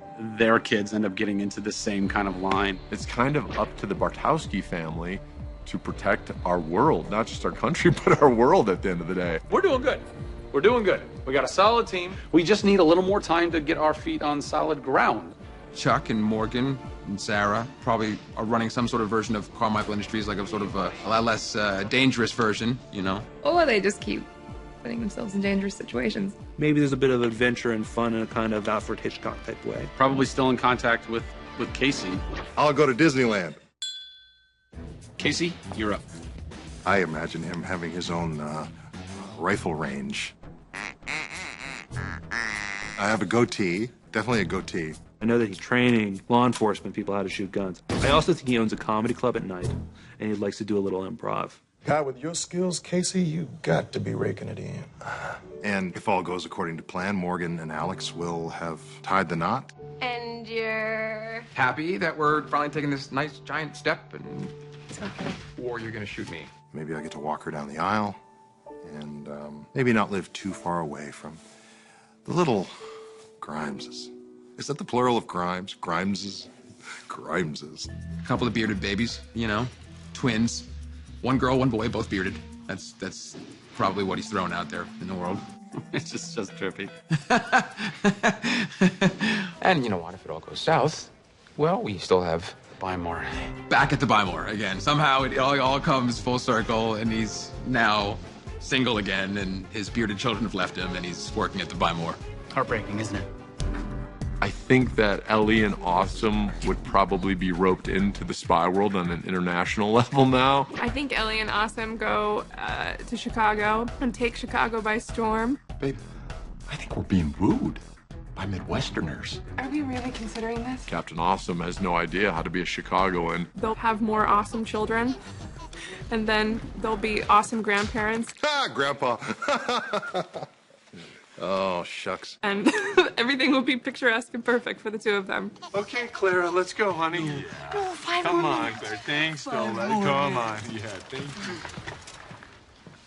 kids end up getting into the same kind of line. It's kind of up to the Bartowski family to protect our world, not just our country, but our world at the end of the day. We're doing good. We're doing good. We got a solid team. We just need a little more time to get our feet on solid ground. Chuck and Morgan and Sarah probably are running some sort of version of Carmichael Industries, like a sort of a lot less dangerous version, you know? Or they just keep putting themselves in dangerous situations. Maybe there's a bit of adventure and fun in a kind of Alfred Hitchcock type way. Probably still in contact with with Casey. I'll go to Disneyland. Casey, you're up. I imagine him having his own rifle range. I have a goatee, definitely a goatee. I know that he's training law enforcement people how to shoot guns. I also think he owns a comedy club at night, and he likes to do a little improv. Guy, with your skills, Casey, you got to be raking it in. And if all goes according to plan, Morgan and Alex will have tied the knot. And you're... Happy that we're finally taking this nice giant step, and... It's okay. Or you're gonna shoot me. Maybe I get to walk her down the aisle, and maybe not live too far away from the little Grimeses. Is that the plural of Grimes? Grimeses? Grimeses. A couple of bearded babies, you know, twins. One girl, one boy, both bearded. That's probably what he's throwing out there in the world. It's just trippy. And you know what? If it all goes south, well, we still have Bymore. Back at the Bymore again. Somehow it all comes full circle, and he's now single again, and his bearded children have left him, and he's working at the Bymore. Heartbreaking, isn't it? I think that Ellie and Awesome would probably be roped into the spy world on an international level now. I think Ellie and Awesome go to Chicago and take Chicago by storm. Babe, I think we're being wooed by Midwesterners. Are we really considering this? Captain Awesome has no idea how to be a Chicagoan. They'll have more awesome children, and then they'll be awesome grandparents. Ah, Grandpa. Oh, shucks. And everything will be picturesque and perfect for the two of them. Okay, Clara, let's go, honey. Oh, 5 Come more on, minutes. Claire. Thanks, Five Bella. more Come on. minutes. Yeah, thank you.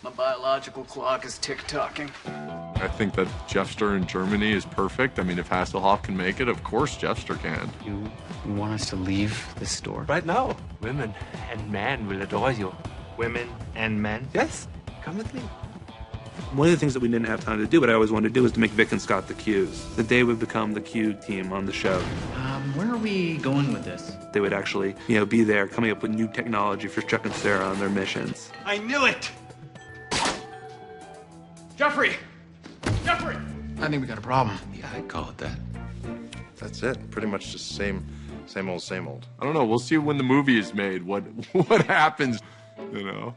My biological clock is tick-tocking. I think that Jeffster in Germany is perfect. I mean, if Hasselhoff can make it, of course Jeffster can. You want us to leave this store? Right now, women and men will adore you. Women and men? Yes, come with me. One of the things that we didn't have time to do, but I always wanted to do, was to make Vic and Scott the Qs. That they would become the Q team on the show. Where are we going with this? They would actually, be there coming up with new technology for Chuck and Sarah on their missions. I knew it! Jeffrey! Jeffrey! I think we got a problem. Yeah, I'd call it that. That's it. Pretty much just same old, same old. I don't know. We'll see when the movie is made what happens, you know.